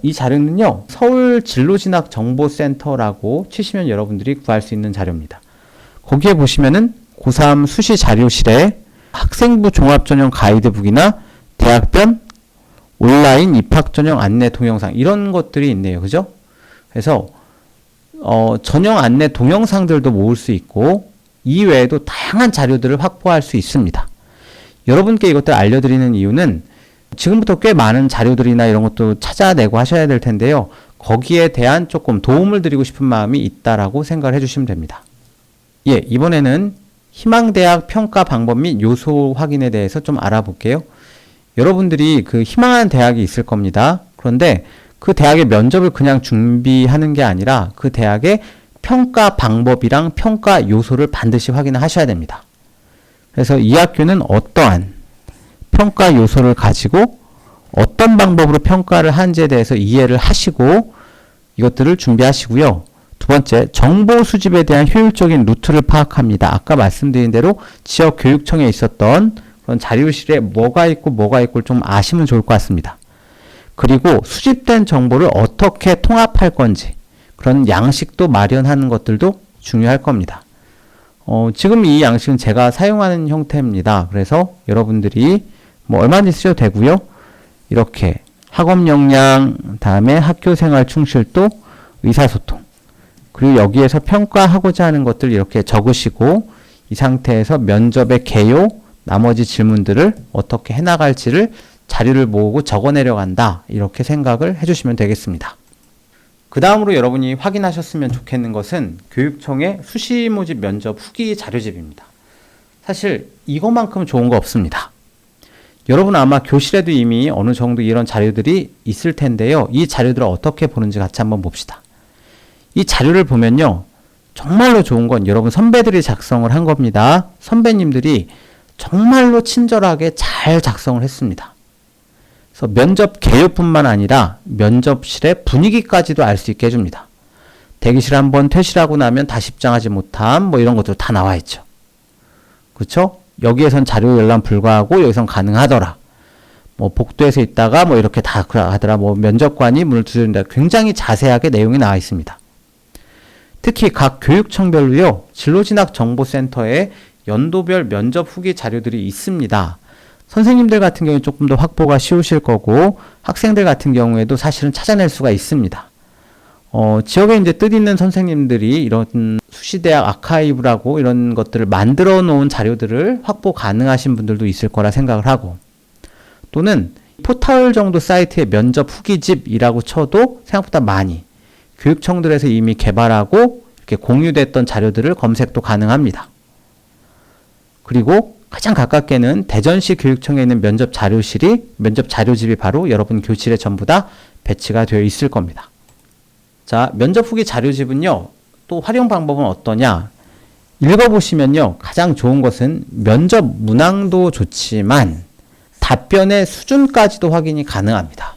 이 자료는요, 서울 진로진학정보센터라고 치시면 여러분들이 구할 수 있는 자료입니다. 거기에 보시면은 고3 수시 자료실에 학생부 종합전형 가이드북이나 대학변 온라인 입학전형 안내 동영상 이런 것들이 있네요. 그죠? 그래서 전형 안내 동영상들도 모을 수 있고 이 외에도 다양한 자료들을 확보할 수 있습니다. 여러분께 이것들 알려드리는 이유는 지금부터 꽤 많은 자료들이나 이런 것도 찾아내고 하셔야 될 텐데요. 거기에 대한 조금 도움을 드리고 싶은 마음이 있다라고 생각을 해주시면 됩니다. 예, 이번에는 희망대학 평가 방법 및 요소 확인에 대해서 좀 알아볼게요. 여러분들이 그 희망하는 대학이 있을 겁니다. 그런데 그 대학의 면접을 그냥 준비하는 게 아니라 그 대학의 평가 방법이랑 평가 요소를 반드시 확인하셔야 됩니다. 그래서 이 학교는 어떠한 평가 요소를 가지고 어떤 방법으로 평가를 하는지에 대해서 이해를 하시고 이것들을 준비하시고요. 두 번째, 정보 수집에 대한 효율적인 루트를 파악합니다. 아까 말씀드린 대로 지역교육청에 있었던 그런 자료실에 뭐가 있고 좀 아시면 좋을 것 같습니다. 그리고 수집된 정보를 어떻게 통합할 건지 그런 양식도 마련하는 것들도 중요할 겁니다. 지금 이 양식은 제가 사용하는 형태입니다. 그래서 여러분들이 뭐 얼마든지 쓰셔도 되고요. 이렇게 학업 역량, 다음에 학교생활 충실도, 의사소통, 그리고 여기에서 평가하고자 하는 것들 이렇게 적으시고 이 상태에서 면접의 개요, 나머지 질문들을 어떻게 해나갈지를 자료를 모으고 적어내려간다. 이렇게 생각을 해주시면 되겠습니다. 그 다음으로 여러분이 확인하셨으면 좋겠는 것은 교육청의 수시 모집 면접 후기 자료집입니다. 사실 이것만큼 좋은 거 없습니다. 여러분 아마 교실에도 이미 어느 정도 이런 자료들이 있을 텐데요. 이 자료들을 어떻게 보는지 같이 한번 봅시다. 이 자료를 보면요. 정말로 좋은 건 여러분 선배들이 작성을 한 겁니다. 선배님들이 정말로 친절하게 잘 작성을 했습니다. 그래서 면접 개요뿐만 아니라 면접실의 분위기까지도 알 수 있게 해줍니다. 대기실 한번 퇴실하고 나면 다시 입장하지 못함 뭐 이런 것도 다 나와 있죠. 그렇죠? 여기에선 자료 열람 불가하고 여기선 가능하더라. 뭐 복도에서 있다가 뭐 이렇게 다 하더라. 뭐 면접관이 문을 두드린다. 굉장히 자세하게 내용이 나와 있습니다. 특히 각 교육청별로요. 진로진학정보센터에 연도별 면접 후기 자료들이 있습니다. 선생님들 같은 경우는 조금 더 확보가 쉬우실 거고 학생들 같은 경우에도 사실은 찾아낼 수가 있습니다. 지역에 이제 뜻있는 선생님들이 이런 수시대학 아카이브라고 이런 것들을 만들어 놓은 자료들을 확보 가능하신 분들도 있을 거라 생각을 하고 또는 포털 정도 사이트의 면접 후기집이라고 쳐도 생각보다 많이 교육청들에서 이미 개발하고 이렇게 공유됐던 자료들을 검색도 가능합니다. 그리고 가장 가깝게는 대전시 교육청에 있는 면접 자료집이 바로 여러분 교실에 전부 다 배치가 되어 있을 겁니다. 자, 면접 후기 자료집은요, 또 활용 방법은 어떠냐? 읽어보시면요, 가장 좋은 것은 면접 문항도 좋지만 답변의 수준까지도 확인이 가능합니다.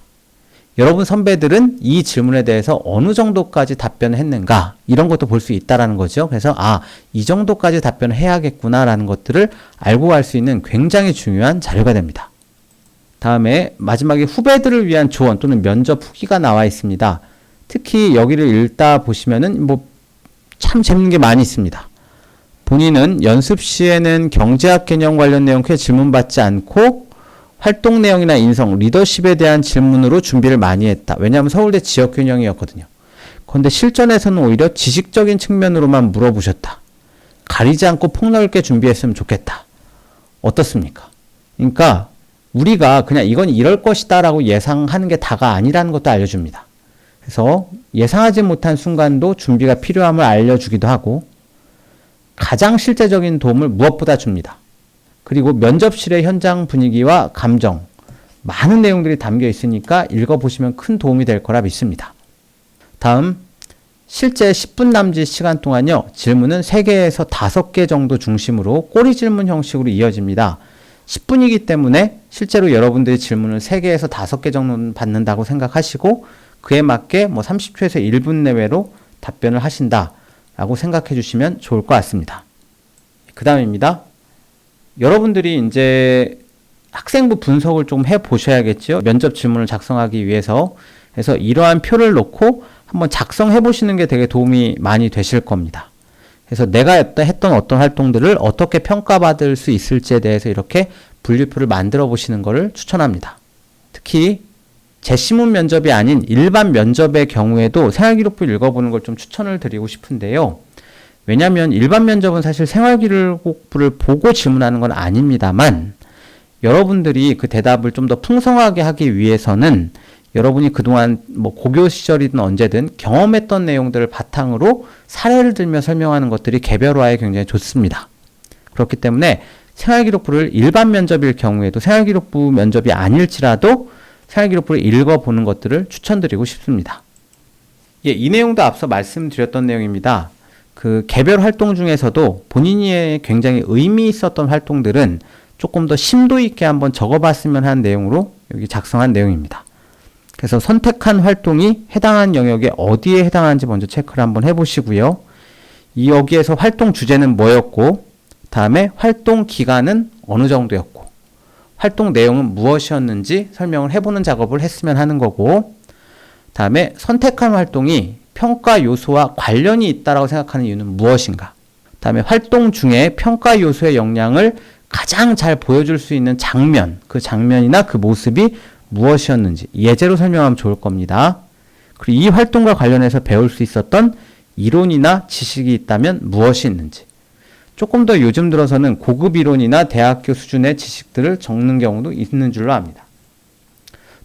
여러분 선배들은 이 질문에 대해서 어느 정도까지 답변을 했는가 이런 것도 볼 수 있다라는 거죠. 그래서 이 정도까지 답변을 해야겠구나라는 것들을 알고 갈 수 있는 굉장히 중요한 자료가 됩니다. 다음에 마지막에 후배들을 위한 조언 또는 면접 후기가 나와 있습니다. 특히 여기를 읽다 보시면은 참 재밌는 게 많이 있습니다. 본인은 연습 시에는 경제학 개념 관련 내용 크게 질문받지 않고 활동 내용이나 인성, 리더십에 대한 질문으로 준비를 많이 했다. 왜냐하면 서울대 지역균형이었거든요. 그런데 실전에서는 오히려 지식적인 측면으로만 물어보셨다. 가리지 않고 폭넓게 준비했으면 좋겠다. 어떻습니까? 그러니까 우리가 그냥 이건 이럴 것이다 라고 예상하는 게 다가 아니라는 것도 알려줍니다. 그래서 예상하지 못한 순간도 준비가 필요함을 알려주기도 하고 가장 실제적인 도움을 무엇보다 줍니다. 그리고 면접실의 현장 분위기와 감정, 많은 내용들이 담겨 있으니까 읽어보시면 큰 도움이 될 거라 믿습니다. 다음, 실제 10분 남짓 시간 동안요, 질문은 3개에서 5개 정도 중심으로 꼬리 질문 형식으로 이어집니다. 10분이기 때문에 실제로 여러분들이 질문을 3개에서 5개 정도는 받는다고 생각하시고 그에 맞게 30초에서 1분 내외로 답변을 하신다라고 생각해 주시면 좋을 것 같습니다. 그 다음입니다. 여러분들이 이제 학생부 분석을 좀 해보셔야겠죠. 면접 질문을 작성하기 위해서. 그래서 이러한 표를 놓고 한번 작성해 보시는 게 되게 도움이 많이 되실 겁니다. 그래서 내가 했던 어떤 활동들을 어떻게 평가받을 수 있을지에 대해서 이렇게 분류표를 만들어 보시는 것을 추천합니다. 특히 재시문 면접이 아닌 일반 면접의 경우에도 생활기록부 읽어보는 걸 좀 추천을 드리고 싶은데요. 왜냐하면 일반 면접은 사실 생활기록부를 보고 질문하는 건 아닙니다만 여러분들이 그 대답을 좀 더 풍성하게 하기 위해서는 여러분이 그동안 고교 시절이든 언제든 경험했던 내용들을 바탕으로 사례를 들며 설명하는 것들이 개별화에 굉장히 좋습니다. 그렇기 때문에 생활기록부를 일반 면접일 경우에도 생활기록부 면접이 아닐지라도 생활기록부를 읽어보는 것들을 추천드리고 싶습니다. 예, 이 내용도 앞서 말씀드렸던 내용입니다. 그 개별 활동 중에서도 본인이 굉장히 의미 있었던 활동들은 조금 더 심도 있게 한번 적어봤으면 하는 내용으로 여기 작성한 내용입니다. 그래서 선택한 활동이 해당한 영역에 어디에 해당하는지 먼저 체크를 한번 해보시고요. 여기에서 활동 주제는 뭐였고, 다음에 활동 기간은 어느 정도였고, 활동 내용은 무엇이었는지 설명을 해보는 작업을 했으면 하는 거고, 다음에 선택한 활동이 평가 요소와 관련이 있다고 생각하는 이유는 무엇인가, 다음에 활동 중에 평가 요소의 역량을 가장 잘 보여줄 수 있는 장면, 그 장면이나 그 모습이 무엇이었는지 예제로 설명하면 좋을 겁니다. 그리고 이 활동과 관련해서 배울 수 있었던 이론이나 지식이 있다면 무엇이 있는지, 조금 더 요즘 들어서는 고급 이론이나 대학교 수준의 지식들을 적는 경우도 있는 줄로 압니다.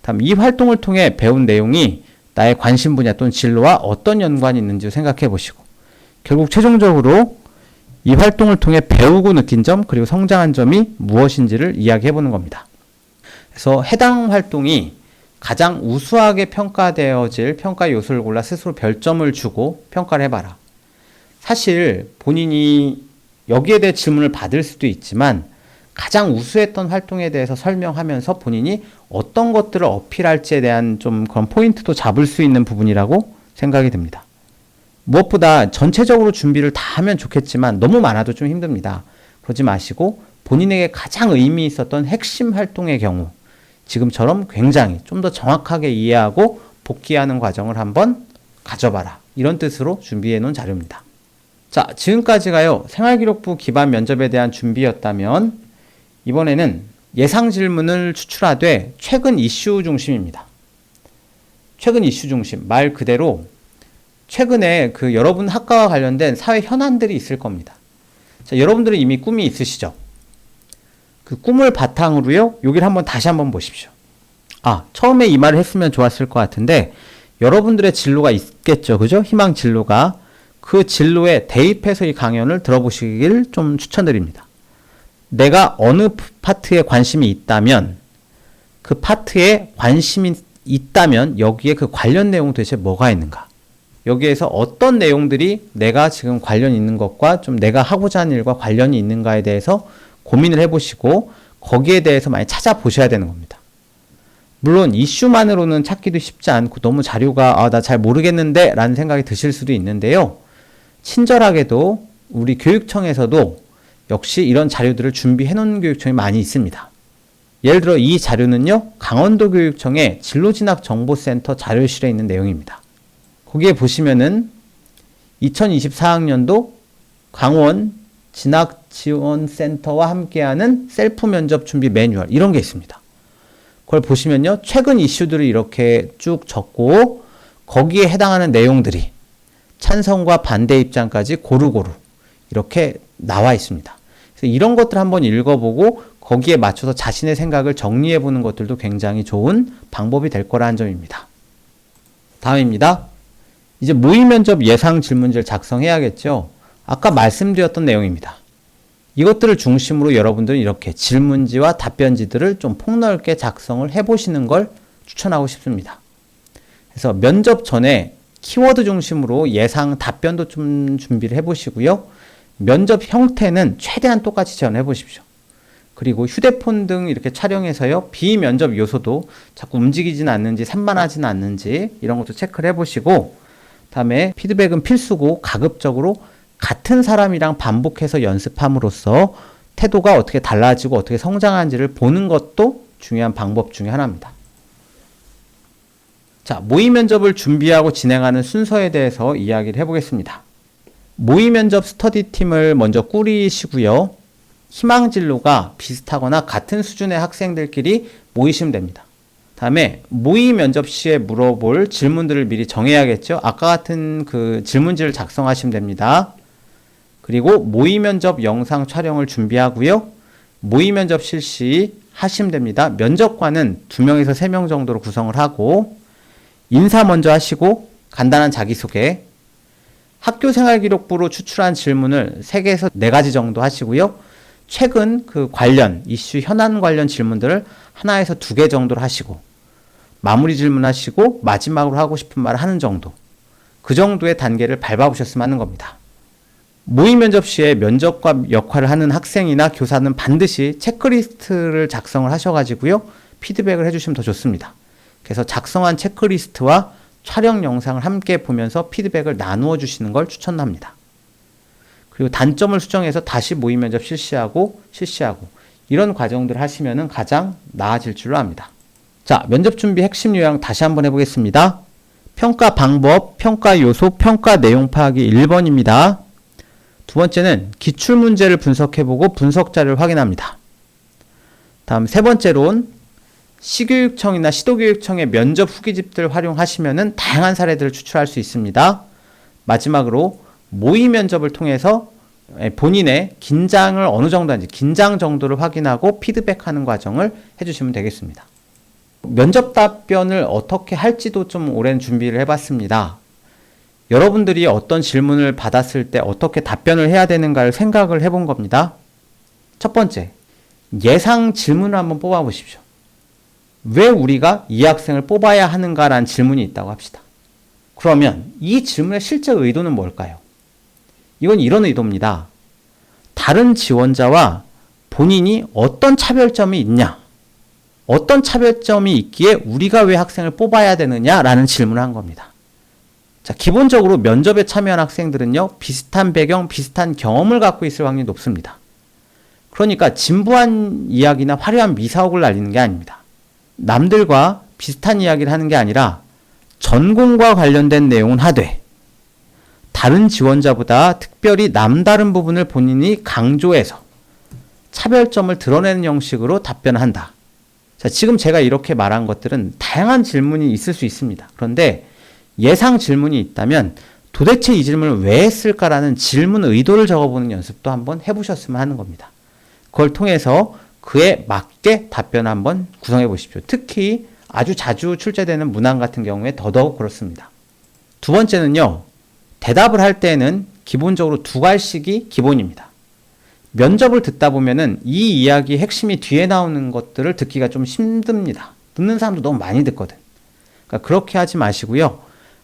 다음, 이 활동을 통해 배운 내용이 나의 관심 분야 또는 진로와 어떤 연관이 있는지 생각해 보시고 결국 최종적으로 이 활동을 통해 배우고 느낀 점 그리고 성장한 점이 무엇인지를 이야기해 보는 겁니다. 그래서 해당 활동이 가장 우수하게 평가되어질 평가 요소를 골라 스스로 별점을 주고 평가를 해봐라. 사실 본인이 여기에 대해 질문을 받을 수도 있지만 가장 우수했던 활동에 대해서 설명하면서 본인이 어떤 것들을 어필할지에 대한 좀 그런 포인트도 잡을 수 있는 부분이라고 생각이 듭니다. 무엇보다 전체적으로 준비를 다 하면 좋겠지만 너무 많아도 좀 힘듭니다. 그러지 마시고 본인에게 가장 의미 있었던 핵심 활동의 경우 지금처럼 굉장히 좀 더 정확하게 이해하고 복귀하는 과정을 한번 가져봐라. 이런 뜻으로 준비해 놓은 자료입니다. 자, 지금까지가요, 생활기록부 기반 면접에 대한 준비였다면 이번에는 예상 질문을 추출하되 최근 이슈 중심입니다. 최근 이슈 중심, 말 그대로 최근에 그 여러분 학과와 관련된 사회 현안들이 있을 겁니다. 자, 여러분들은 이미 꿈이 있으시죠? 그 꿈을 바탕으로요, 여기를 다시 한번 보십시오. 처음에 이 말을 했으면 좋았을 것 같은데, 여러분들의 진로가 있겠죠. 그죠? 희망 진로가. 그 진로에 대입해서 이 강연을 들어보시길 좀 추천드립니다. 내가 어느 파트에 관심이 있다면, 그 파트에 관심이 있다면, 여기에 그 관련 내용 도대체 뭐가 있는가? 여기에서 어떤 내용들이 내가 지금 관련 있는 것과 좀 내가 하고자 하는 일과 관련이 있는가에 대해서 고민을 해보시고 거기에 대해서 많이 찾아보셔야 되는 겁니다. 물론 이슈만으로는 찾기도 쉽지 않고 너무 자료가 나 잘 모르겠는데 라는 생각이 드실 수도 있는데요. 친절하게도 우리 교육청에서도 역시 이런 자료들을 준비해 놓은 교육청이 많이 있습니다. 예를 들어 이 자료는요, 강원도 교육청의 진로진학정보센터 자료실에 있는 내용입니다. 거기에 보시면은 2024학년도 강원 진학지원센터와 함께하는 셀프 면접 준비 매뉴얼 이런 게 있습니다. 그걸 보시면요, 최근 이슈들을 이렇게 쭉 적고 거기에 해당하는 내용들이 찬성과 반대 입장까지 고루고루 이렇게 나와 있습니다. 그래서 이런 것들 한번 읽어보고 거기에 맞춰서 자신의 생각을 정리해보는 것들도 굉장히 좋은 방법이 될 거라는 점입니다. 다음입니다. 이제 모의 면접 예상 질문지를 작성해야겠죠. 아까 말씀드렸던 내용입니다. 이것들을 중심으로 여러분들은 이렇게 질문지와 답변지들을 좀 폭넓게 작성을 해보시는 걸 추천하고 싶습니다. 그래서 면접 전에 키워드 중심으로 예상 답변도 좀 준비를 해보시고요. 면접 형태는 최대한 똑같이 재현해 보십시오. 그리고 휴대폰 등 이렇게 촬영해서요. 비면접 요소도 자꾸 움직이진 않는지 산만하진 않는지 이런 것도 체크를 해보시고, 다음에 피드백은 필수고 가급적으로 같은 사람이랑 반복해서 연습함으로써 태도가 어떻게 달라지고 어떻게 성장하는지를 보는 것도 중요한 방법 중에 하나입니다. 자, 모의 면접을 준비하고 진행하는 순서에 대해서 이야기를 해보겠습니다. 모의 면접 스터디팀을 먼저 꾸리시고요. 희망 진로가 비슷하거나 같은 수준의 학생들끼리 모이시면 됩니다. 다음에 모의 면접 시에 물어볼 질문들을 미리 정해야겠죠. 아까 같은 그 질문지를 작성하시면 됩니다. 그리고 모의 면접 영상 촬영을 준비하고요. 모의 면접 실시하시면 됩니다. 면접관은 2명에서 3명 정도로 구성을 하고, 인사 먼저 하시고 간단한 자기소개, 학교생활기록부로 추출한 질문을 3개에서 4가지 정도 하시고요. 최근 그 관련 이슈 현안 관련 질문들을 하나에서 2개 정도로 하시고, 마무리 질문하시고 마지막으로 하고 싶은 말을 하는 정도, 그 정도의 단계를 밟아보셨으면 하는 겁니다. 모의 면접 시에 면접관 역할을 하는 학생이나 교사는 반드시 체크리스트를 작성을 하셔가지고요. 피드백을 해주시면 더 좋습니다. 그래서 작성한 체크리스트와 촬영 영상을 함께 보면서 피드백을 나누어 주시는 걸 추천합니다. 그리고 단점을 수정해서 다시 모의 면접 실시하고 이런 과정들을 하시면 가장 나아질 줄로 압니다. 자, 면접 준비 핵심 요약 다시 한번 해보겠습니다. 평가 방법, 평가 요소, 평가 내용 파악이 1번입니다. 두 번째는 기출문제를 분석해보고 분석 자료를 확인합니다. 다음 세 번째로는 시교육청이나 시도교육청의 면접 후기집들 활용하시면 다양한 사례들을 추출할 수 있습니다. 마지막으로 모의 면접을 통해서 본인의 긴장을 어느 정도 하는지 긴장 정도를 확인하고 피드백하는 과정을 해주시면 되겠습니다. 면접 답변을 어떻게 할지도 좀 오랜 준비를 해봤습니다. 여러분들이 어떤 질문을 받았을 때 어떻게 답변을 해야 되는가를 생각을 해본 겁니다. 첫 번째, 예상 질문을 한번 뽑아보십시오. 왜 우리가 이 학생을 뽑아야 하는가라는 질문이 있다고 합시다. 그러면 이 질문의 실제 의도는 뭘까요? 이건 이런 의도입니다. 다른 지원자와 본인이 어떤 차별점이 있냐? 어떤 차별점이 있기에 우리가 왜 학생을 뽑아야 되느냐라는 질문을 한 겁니다. 자, 기본적으로 면접에 참여한 학생들은요, 비슷한 배경, 비슷한 경험을 갖고 있을 확률이 높습니다. 그러니까 진부한 이야기나 화려한 미사옥을 날리는 게 아닙니다. 남들과 비슷한 이야기를 하는 게 아니라 전공과 관련된 내용은 하되 다른 지원자보다 특별히 남다른 부분을 본인이 강조해서 차별점을 드러내는 형식으로 답변한다. 자, 지금 제가 이렇게 말한 것들은 다양한 질문이 있을 수 있습니다. 그런데 예상 질문이 있다면 도대체 이 질문을 왜 했을까라는 질문 의도를 적어보는 연습도 한번 해보셨으면 하는 겁니다. 그걸 통해서 그에 맞게 답변을 한번 구성해 보십시오. 특히 아주 자주 출제되는 문항 같은 경우에 더더욱 그렇습니다. 두 번째는요, 대답을 할 때는 기본적으로 2갈씩이 기본입니다. 면접을 듣다 보면은 이 이야기의 핵심이 뒤에 나오는 것들을 듣기가 좀 힘듭니다. 듣는 사람도 너무 많이 듣거든. 그러니까 그렇게 하지 마시고요.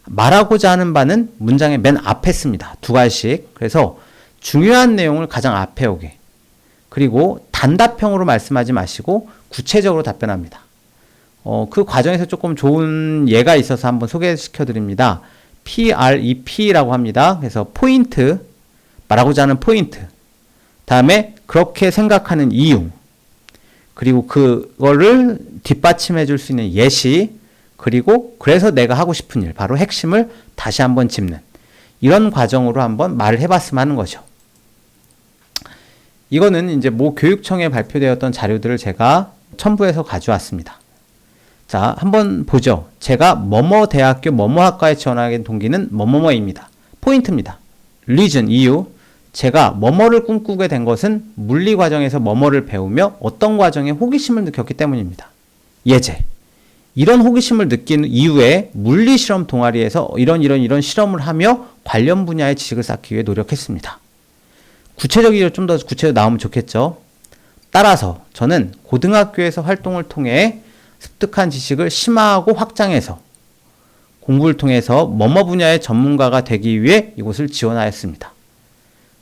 말하고자 하는 바는 문장의 맨 앞에 씁니다. 2갈씩. 그래서 중요한 내용을 가장 앞에 오게. 그리고 단답형으로 말씀하지 마시고 구체적으로 답변합니다. 그 과정에서 조금 좋은 예가 있어서 한번 소개시켜 드립니다. PREP라고 합니다. 그래서 포인트, 말하고자 하는 포인트. 다음에 그렇게 생각하는 이유. 그리고 그거를 뒷받침해 줄 수 있는 예시. 그리고 그래서 내가 하고 싶은 일, 바로 핵심을 다시 한번 짚는 이런 과정으로 한번 말을 해봤으면 하는 거죠. 이거는 이제 모 교육청에 발표되었던 자료들을 제가 첨부해서 가져왔습니다. 자, 한번 보죠. 제가 뭐뭐 대학교 뭐뭐 학과에 지원하게 된 동기는 뭐뭐뭐입니다. 포인트입니다. reason, 이유. 제가 뭐뭐를 꿈꾸게 된 것은 물리 과정에서 뭐뭐를 배우며 어떤 과정에 호기심을 느꼈기 때문입니다. 예제. 이런 호기심을 느낀 이후에 물리실험 동아리에서 이런 실험을 하며 관련 분야의 지식을 쌓기 위해 노력했습니다. 구체적이로 좀 더 구체적으로 나오면 좋겠죠. 따라서 저는 고등학교에서 활동을 통해 습득한 지식을 심화하고 확장해서 공부를 통해서 뭐뭐 분야의 전문가가 되기 위해 이곳을 지원하였습니다.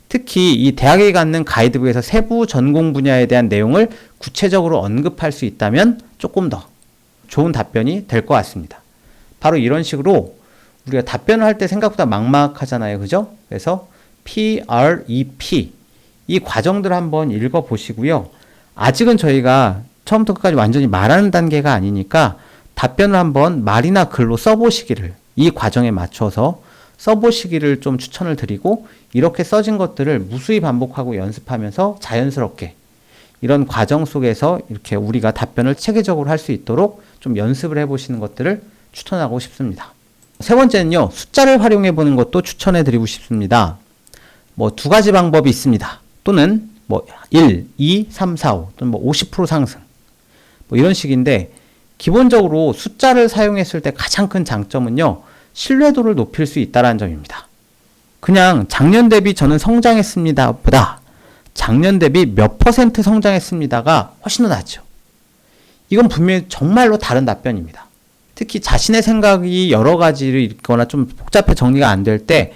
특히 이 대학에 갖는 가이드북에서 세부 전공 분야에 대한 내용을 구체적으로 언급할 수 있다면 조금 더 좋은 답변이 될 것 같습니다. 바로 이런 식으로 우리가 답변을 할 때 생각보다 막막하잖아요. 그죠? 그래서 PREP 이 과정들을 한번 읽어보시고요. 아직은 저희가 처음부터 끝까지 완전히 말하는 단계가 아니니까 답변을 한번 말이나 글로 써보시기를, 이 과정에 맞춰서 써보시기를 좀 추천을 드리고, 이렇게 써진 것들을 무수히 반복하고 연습하면서 자연스럽게 이런 과정 속에서 이렇게 우리가 답변을 체계적으로 할 수 있도록 좀 연습을 해보시는 것들을 추천하고 싶습니다. 세 번째는요, 숫자를 활용해 보는 것도 추천해 드리고 싶습니다. 뭐 두 가지 방법이 있습니다. 또는 뭐 1, 2, 3, 4, 5 또는 뭐 50% 상승 뭐 이런 식인데, 기본적으로 숫자를 사용했을 때 가장 큰 장점은요, 신뢰도를 높일 수 있다는 점입니다. 그냥 작년 대비 저는 성장했습니다 보다 작년 대비 몇 % 성장했습니다가 훨씬 더 낫죠. 이건 분명히 정말로 다른 답변입니다. 특히 자신의 생각이 여러 가지를 읽거나 좀 복잡해 정리가 안 될 때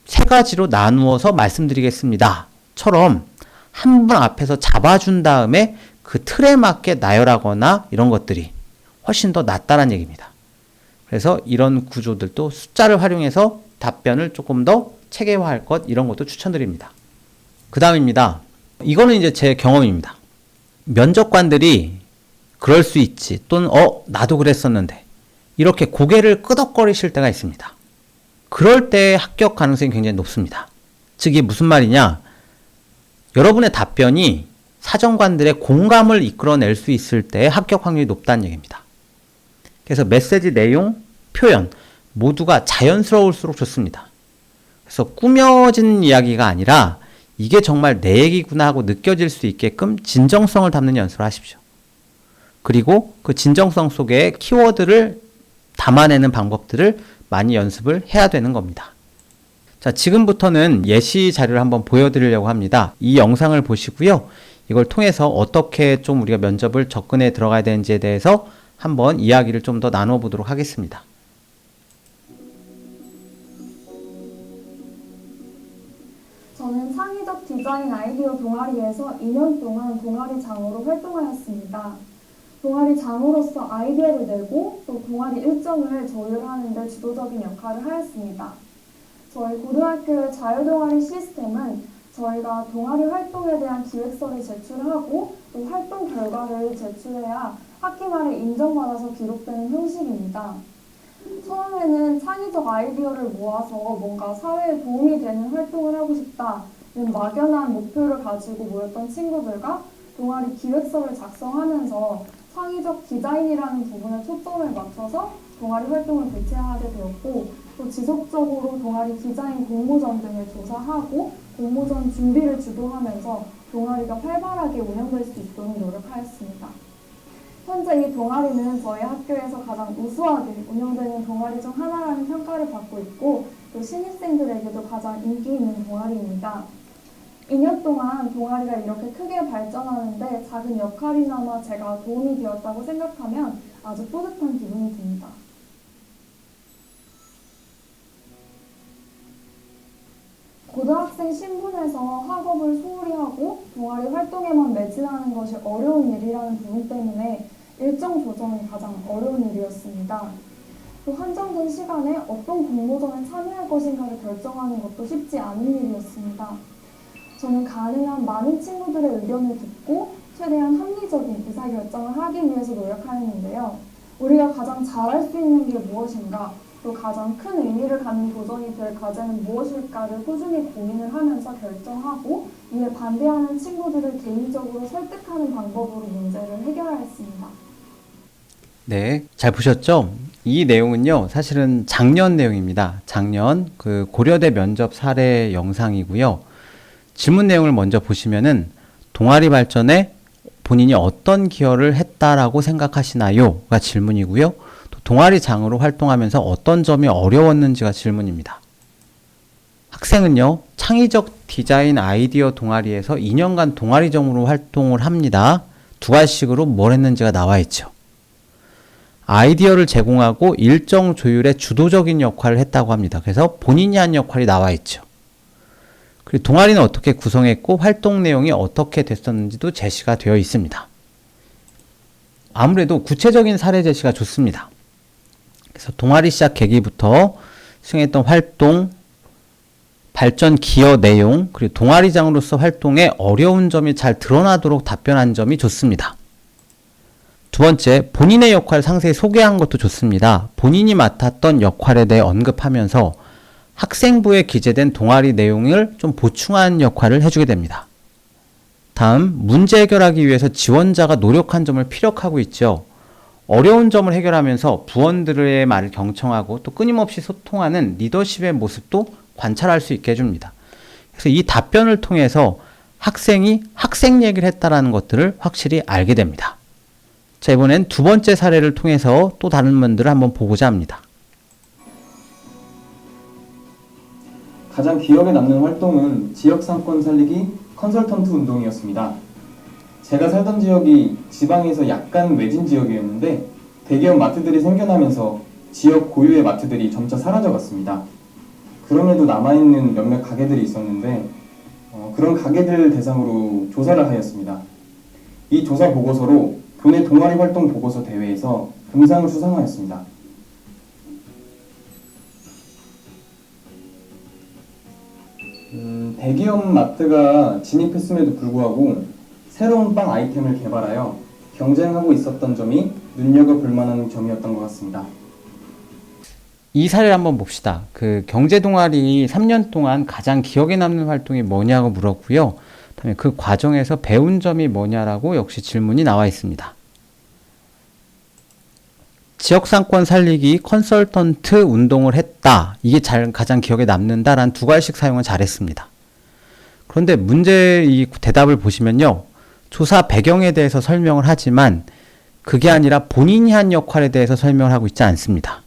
세 가지로 나누어서 말씀드리겠습니다 처럼 한 분 앞에서 잡아준 다음에 그 틀에 맞게 나열하거나 이런 것들이 훨씬 더 낫다는 얘기입니다. 그래서 이런 구조들도 숫자를 활용해서 답변을 조금 더 체계화할 것, 이런 것도 추천드립니다. 그 다음입니다. 이거는 이제 제 경험입니다. 면접관들이 그럴 수 있지, 또는 나도 그랬었는데, 이렇게 고개를 끄덕거리실 때가 있습니다. 그럴 때 합격 가능성이 굉장히 높습니다. 즉 이게 무슨 말이냐, 여러분의 답변이 사정관들의 공감을 이끌어낼 수 있을 때 합격 확률이 높다는 얘기입니다. 그래서 메시지 내용, 표현 모두가 자연스러울수록 좋습니다. 그래서 꾸며진 이야기가 아니라 이게 정말 내 얘기구나 하고 느껴질 수 있게끔 진정성을 담는 연습을 하십시오. 그리고 그 진정성 속에 키워드를 담아내는 방법들을 많이 연습을 해야 되는 겁니다. 자, 지금부터는 예시 자료를 한번 보여드리려고 합니다. 이 영상을 보시고요. 이걸 통해서 어떻게 좀 우리가 면접을 접근해 들어가야 되는지에 대해서 한번 이야기를 좀 더 나눠보도록 하겠습니다. 저는 창의적 디자인 아이디어 동아리에서 2년 동안 동아리장으로 활동하였습니다. 동아리장으로서 아이디어를 내고 또 동아리 일정을 조율하는 데 주도적인 역할을 하였습니다. 저희 고등학교의 자유동아리 시스템은 저희가 동아리 활동에 대한 기획서를 제출하고 또 활동 결과를 제출해야 학기 말에 인정받아서 기록되는 형식입니다. 처음에는 창의적 아이디어를 모아서 뭔가 사회에 도움이 되는 활동을 하고 싶다는 막연한 목표를 가지고 모였던 친구들과 동아리 기획서를 작성하면서 창의적 디자인이라는 부분에 초점을 맞춰서 동아리 활동을 개최하게 되었고, 또 지속적으로 동아리 디자인 공모전 등을 조사하고 공모전 준비를 주도하면서 동아리가 활발하게 운영될 수 있도록 노력하였습니다. 현재 이 동아리는 저희 학교에서 가장 우수하게 운영되는 동아리 중 하나라는 평가를 받고 있고, 또 신입생들에게도 가장 인기 있는 동아리입니다. 2년 동안 동아리가 이렇게 크게 발전하는데 작은 역할이나마 제가 도움이 되었다고 생각하면 아주 뿌듯한 기분이 듭니다. 고등학생 신분에서 학업을 소홀히 하고 동아리 활동에만 매진하는 것이 어려운 일이라는 부분 때문에 일정 조정이 가장 어려운 일이었습니다. 또 한정된 시간에 어떤 공모전에 참여할 것인가를 결정하는 것도 쉽지 않은 일이었습니다. 저는 가능한 많은 친구들의 의견을 듣고 최대한 합리적인 의사결정을 하기 위해서 노력하였는데요. 우리가 가장 잘할 수 있는 게 무엇인가, 또 가장 큰 의미를 갖는 도전이 될 과제는 무엇일까를 꾸준히 고민을 하면서 결정하고, 이에 반대하는 친구들을 개인적으로 설득하는 방법으로 문제를 해결하였습니다. 네, 잘 보셨죠? 이 내용은요, 사실은 작년 내용입니다. 작년 그 고려대 면접 사례 영상이고요. 질문 내용을 먼저 보시면은 동아리 발전에 본인이 어떤 기여를 했다라고 생각하시나요? 가 질문이고요. 또 동아리장으로 활동하면서 어떤 점이 어려웠는지가 질문입니다. 학생은요, 창의적 디자인 아이디어 동아리에서 2년간 동아리정으로 활동을 합니다. 두 가지식으로 뭘 했는지가 나와 있죠. 아이디어를 제공하고 일정 조율의 주도적인 역할을 했다고 합니다. 그래서 본인이 한 역할이 나와 있죠. 그리고 동아리는 어떻게 구성했고 활동 내용이 어떻게 됐었는지도 제시가 되어 있습니다. 아무래도 구체적인 사례 제시가 좋습니다. 그래서 동아리 시작 계기부터 수행했던 활동, 발전 기여 내용, 그리고 동아리장으로서 활동에 어려운 점이 잘 드러나도록 답변한 점이 좋습니다. 두 번째, 본인의 역할을 상세히 소개한 것도 좋습니다. 본인이 맡았던 역할에 대해 언급하면서 학생부에 기재된 동아리 내용을 좀 보충한 역할을 해주게 됩니다. 다음, 문제 해결하기 위해서 지원자가 노력한 점을 피력하고 있죠. 어려운 점을 해결하면서 부원들의 말을 경청하고 또 끊임없이 소통하는 리더십의 모습도 관찰할 수 있게 해줍니다. 그래서 이 답변을 통해서 학생이 학생 얘기를 했다라는 것들을 확실히 알게 됩니다. 자, 이번엔 두 번째 사례를 통해서 또 다른 면들을 한번 보고자 합니다. 가장 기억에 남는 활동은 지역상권 살리기 컨설턴트 운동이었습니다. 제가 살던 지역이 지방에서 약간 외진 지역이었는데 대기업 마트들이 생겨나면서 지역 고유의 마트들이 점차 사라져갔습니다. 그럼에도 남아있는 몇몇 가게들이 있었는데 그런 가게들 대상으로 조사를 하였습니다. 이 조사 보고서로 교내 동아리 활동 보고서 대회에서 금상을 수상하였습니다. 대기업 마트가 진입했음에도 불구하고 새로운 빵 아이템을 개발하여 경쟁하고 있었던 점이 눈여겨볼 만한 점이었던 것 같습니다. 이 사례를 한번 봅시다. 그 경제 동아리 3년 동안 가장 기억에 남는 활동이 뭐냐고 물었고요. 그다음에 그 과정에서 배운 점이 뭐냐라고 역시 질문이 나와 있습니다. 지역상권 살리기 컨설턴트 운동을 했다. 이게 가장 기억에 남는다라는 두 가지씩 사용을 잘했습니다. 그런데 문제 이 대답을 보시면요. 조사 배경에 대해서 설명을 하지만 그게 아니라 본인이 한 역할에 대해서 설명을 하고 있지 않습니다.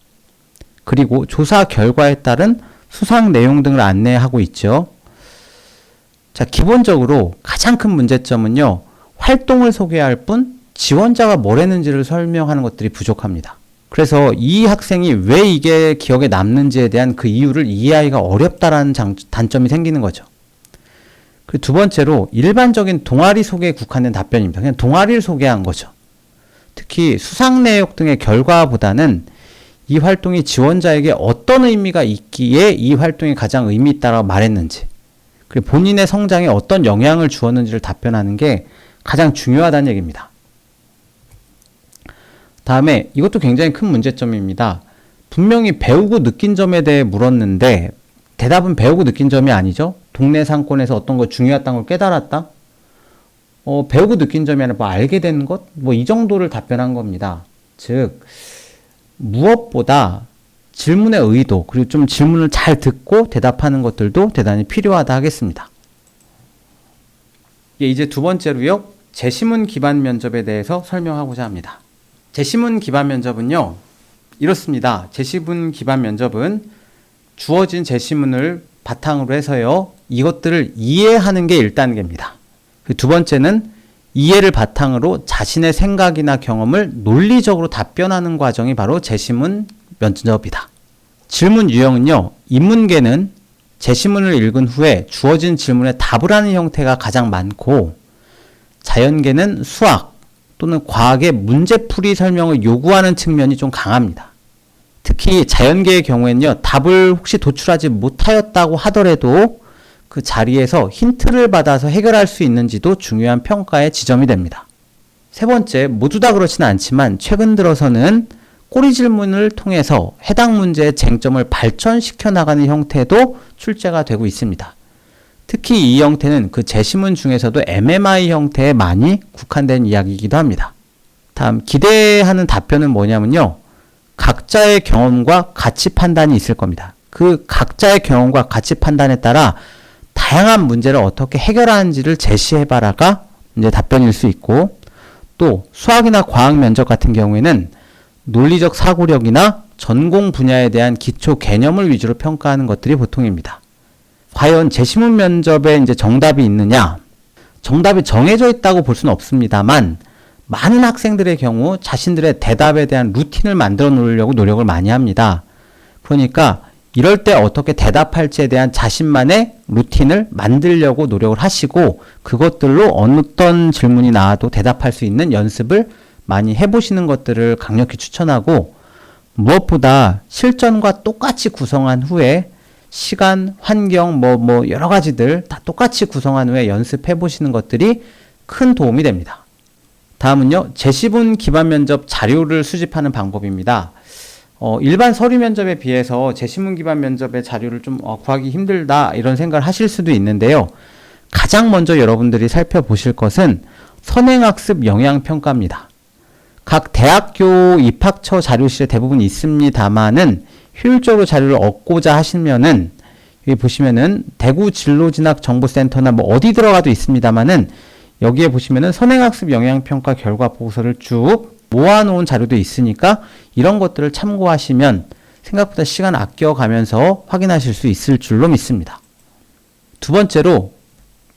그리고 조사 결과에 따른 수상 내용 등을 안내하고 있죠. 자, 기본적으로 가장 큰 문제점은요. 활동을 소개할 뿐 지원자가 뭘 했는지를 설명하는 것들이 부족합니다. 그래서 이 학생이 왜 이게 기억에 남는지에 대한 그 이유를 이해하기가 어렵다라는 단점이 생기는 거죠. 그리고 두 번째로 일반적인 동아리 소개에 국한된 답변입니다. 그냥 동아리를 소개한 거죠. 특히 수상 내용 등의 결과보다는 이 활동이 지원자에게 어떤 의미가 있기에 이 활동이 가장 의미 있다라고 말했는지, 그리고 본인의 성장에 어떤 영향을 주었는지를 답변하는 게 가장 중요하다는 얘기입니다. 다음에 이것도 굉장히 큰 문제점입니다. 분명히 배우고 느낀 점에 대해 물었는데 대답은 배우고 느낀 점이 아니죠. 동네 상권에서 어떤 거 중요했다는 걸 깨달았다. 배우고 느낀 점이 아니라 뭐 알게 된 것? 뭐 이 정도를 답변한 겁니다. 즉 무엇보다 질문의 의도, 그리고 좀 질문을 잘 듣고 대답하는 것들도 대단히 필요하다 하겠습니다. 이제 두 번째로요. 제시문 기반 면접에 대해서 설명하고자 합니다. 제시문 기반 면접은요. 이렇습니다. 제시문 기반 면접은 주어진 제시문을 바탕으로 해서요. 이것들을 이해하는 게 1단계입니다. 두 번째는 이해를 바탕으로 자신의 생각이나 경험을 논리적으로 답변하는 과정이 바로 제시문 면접이다. 질문 유형은요. 인문계는 제시문을 읽은 후에 주어진 질문에 답을 하는 형태가 가장 많고, 자연계는 수학 또는 과학의 문제풀이 설명을 요구하는 측면이 좀 강합니다. 특히 자연계의 경우에는요. 답을 혹시 도출하지 못하였다고 하더라도 그 자리에서 힌트를 받아서 해결할 수 있는지도 중요한 평가의 지점이 됩니다. 세 번째, 모두 다 그렇지는 않지만 최근 들어서는 꼬리 질문을 통해서 해당 문제의 쟁점을 발전시켜 나가는 형태도 출제가 되고 있습니다. 특히 이 형태는 그 제시문 중에서도 MMI 형태에 많이 국한된 이야기이기도 합니다. 다음, 기대하는 답변은 뭐냐면요. 각자의 경험과 가치 판단이 있을 겁니다. 그 각자의 경험과 가치 판단에 따라 다양한 문제를 어떻게 해결하는지를 제시해봐라가 이제 답변일 수 있고, 또 수학이나 과학 면접 같은 경우에는 논리적 사고력이나 전공 분야에 대한 기초 개념을 위주로 평가하는 것들이 보통입니다. 과연 제시문 면접에 이제 정답이 있느냐? 정답이 정해져 있다고 볼 수는 없습니다만 많은 학생들의 경우 자신들의 대답에 대한 루틴을 만들어 놓으려고 노력을 많이 합니다. 그러니까 이럴 때 어떻게 대답할지에 대한 자신만의 루틴을 만들려고 노력을 하시고 그것들로 어떤 질문이 나와도 대답할 수 있는 연습을 많이 해보시는 것들을 강력히 추천하고 무엇보다 실전과 똑같이 구성한 후에 시간, 환경, 여러 가지들 다 똑같이 구성한 후에 연습해 보시는 것들이 큰 도움이 됩니다. 다음은요, 제시문 기반 면접 자료를 수집하는 방법입니다. 일반 서류 면접에 비해서 제시문 기반 면접의 자료를 좀 구하기 힘들다 이런 생각을 하실 수도 있는데요. 가장 먼저 여러분들이 살펴보실 것은 선행학습 영향평가입니다. 각 대학교 입학처 자료실에 대부분 있습니다만은 효율적으로 자료를 얻고자 하시면은 여기 보시면은 대구 진로진학정보센터나 어디 들어가도 있습니다만은 여기에 보시면은 선행학습 영향평가 결과 보고서를 쭉 모아놓은 자료도 있으니까 이런 것들을 참고하시면 생각보다 시간 아껴가면서 확인하실 수 있을 줄로 믿습니다. 두 번째로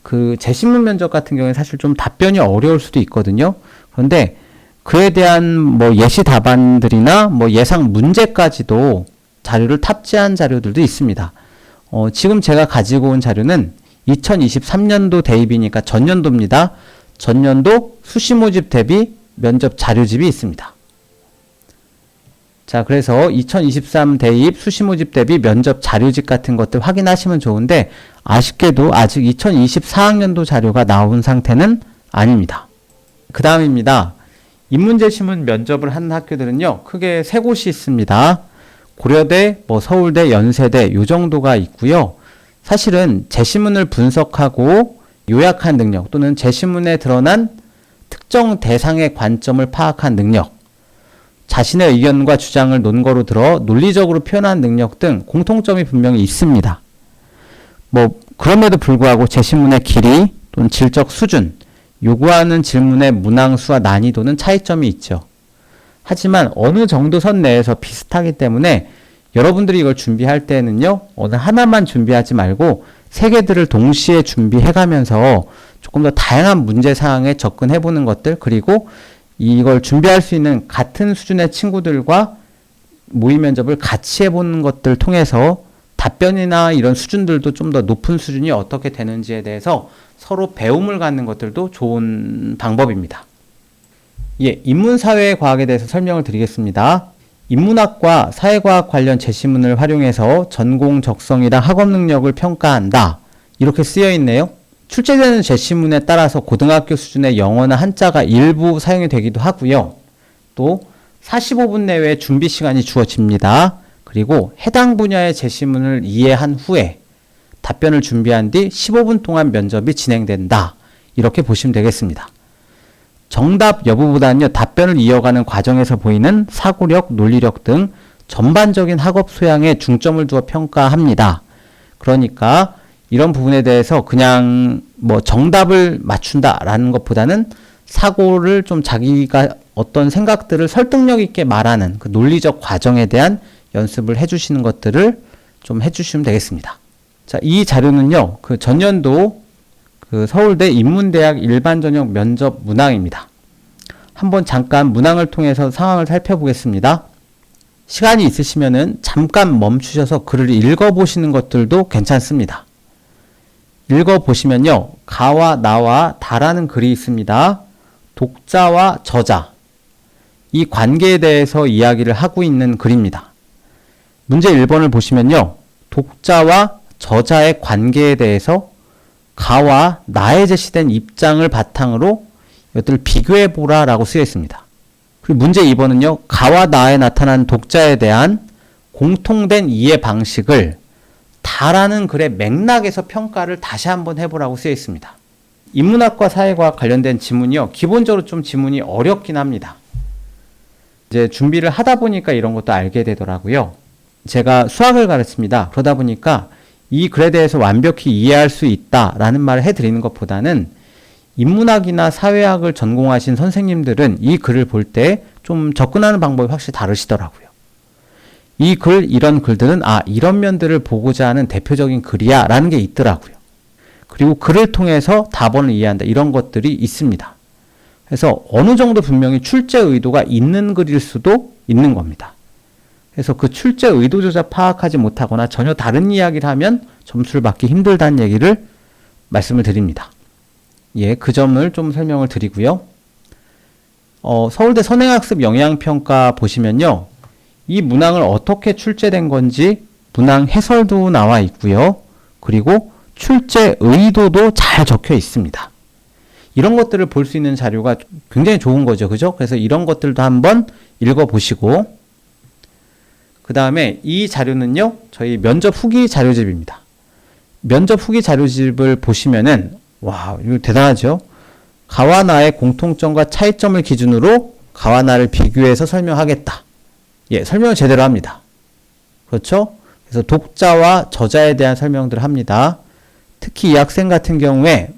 그 제시문 면접 같은 경우에 사실 좀 답변이 어려울 수도 있거든요. 그런데 그에 대한 예시 답안들이나 예상 문제까지도 자료를 탑재한 자료들도 있습니다. 지금 제가 가지고 온 자료는 2023년도 대입이니까 전년도입니다. 전년도 수시 모집 대비 면접 자료집이 있습니다. 자, 그래서 2023 대입 수시 모집 대비 면접 자료집 같은 것들 확인하시면 좋은데 아쉽게도 아직 2024학년도 자료가 나온 상태는 아닙니다. 그 다음입니다. 인문제시문 면접을 하는 학교들은요, 크게 세 곳이 있습니다. 고려대, 서울대, 연세대 요 정도가 있고요. 사실은 제시문을 분석하고 요약한 능력 또는 제시문에 드러난 특정 대상의 관점을 파악한 능력, 자신의 의견과 주장을 논거로 들어 논리적으로 표현한 능력 등 공통점이 분명히 있습니다. 그럼에도 불구하고 제시문의 길이 또는 질적 수준, 요구하는 질문의 문항수와 난이도는 차이점이 있죠. 하지만 어느 정도 선 내에서 비슷하기 때문에 여러분들이 이걸 준비할 때는요, 어느 하나만 준비하지 말고 세 개들을 동시에 준비해가면서 조금 더 다양한 문제 상황에 접근해보는 것들, 그리고 이걸 준비할 수 있는 같은 수준의 친구들과 모의 면접을 같이 해보는 것들 통해서 답변이나 이런 수준들도 좀 더 높은 수준이 어떻게 되는지에 대해서 서로 배움을 갖는 것들도 좋은 방법입니다. 인문사회과학에 대해서 설명을 드리겠습니다. 인문학과 사회과학 관련 제시문을 활용해서 전공 적성이랑 학업 능력을 평가한다. 이렇게 쓰여 있네요. 출제되는 제시문에 따라서 고등학교 수준의 영어나 한자가 일부 사용이 되기도 하고요. 또 45분 내외의 준비 시간이 주어집니다. 그리고 해당 분야의 제시문을 이해한 후에 답변을 준비한 뒤 15분 동안 면접이 진행된다. 이렇게 보시면 되겠습니다. 정답 여부보다는요, 답변을 이어가는 과정에서 보이는 사고력, 논리력 등 전반적인 학업 소양에 중점을 두어 평가합니다. 그러니까 이런 부분에 대해서 그냥 정답을 맞춘다라는 것보다는 사고를 좀 자기가 어떤 생각들을 설득력 있게 말하는 그 논리적 과정에 대한 연습을 해주시는 것들을 좀 해주시면 되겠습니다. 자, 이 자료는요, 그 전년도 그 서울대 인문대학 일반전형 면접 문항입니다. 한번 잠깐 문항을 통해서 상황을 살펴보겠습니다. 시간이 있으시면은 잠깐 멈추셔서 글을 읽어보시는 것들도 괜찮습니다. 읽어보시면요, 가와 나와 다라는 글이 있습니다. 독자와 저자, 이 관계에 대해서 이야기를 하고 있는 글입니다. 문제 1번을 보시면요, 독자와 저자의 관계에 대해서 가와 나에 제시된 입장을 바탕으로 이것들을 비교해보라 라고 쓰여 있습니다. 그리고 문제 2번은요, 가와 나에 나타난 독자에 대한 공통된 이해 방식을 다라는 글의 맥락에서 평가를 다시 한번 해보라고 쓰여 있습니다. 인문학과 사회과학 관련된 지문이요, 기본적으로 좀 지문이 어렵긴 합니다. 이제 준비를 하다 보니까 이런 것도 알게 되더라고요. 제가 수학을 가르칩니다. 그러다 보니까 이 글에 대해서 완벽히 이해할 수 있다라는 말을 해드리는 것보다는 인문학이나 사회학을 전공하신 선생님들은 이 글을 볼 때 좀 접근하는 방법이 확실히 다르시더라고요. 이 글, 이런 글들은 이런 면들을 보고자 하는 대표적인 글이야 라는 게 있더라고요. 그리고 글을 통해서 답안을 이해한다 이런 것들이 있습니다. 그래서 어느 정도 분명히 출제 의도가 있는 글일 수도 있는 겁니다. 그래서 그 출제 의도조차 파악하지 못하거나 전혀 다른 이야기를 하면 점수를 받기 힘들다는 얘기를 말씀을 드립니다. 예, 그 점을 좀 설명을 드리고요. 서울대 선행학습 영향평가 보시면요. 이 문항을 어떻게 출제된 건지 문항 해설도 나와 있고요. 그리고 출제 의도도 잘 적혀 있습니다. 이런 것들을 볼 수 있는 자료가 굉장히 좋은 거죠. 그죠? 그래서 이런 것들도 한번 읽어보시고 그 다음에 이 자료는요. 저희 면접 후기 자료집입니다. 면접 후기 자료집을 보시면은 와, 이거 대단하죠? 가와 나의 공통점과 차이점을 기준으로 가와 나를 비교해서 설명하겠다. 예, 설명을 제대로 합니다. 그렇죠? 그래서 독자와 저자에 대한 설명들을 합니다. 특히 이 학생 같은 경우에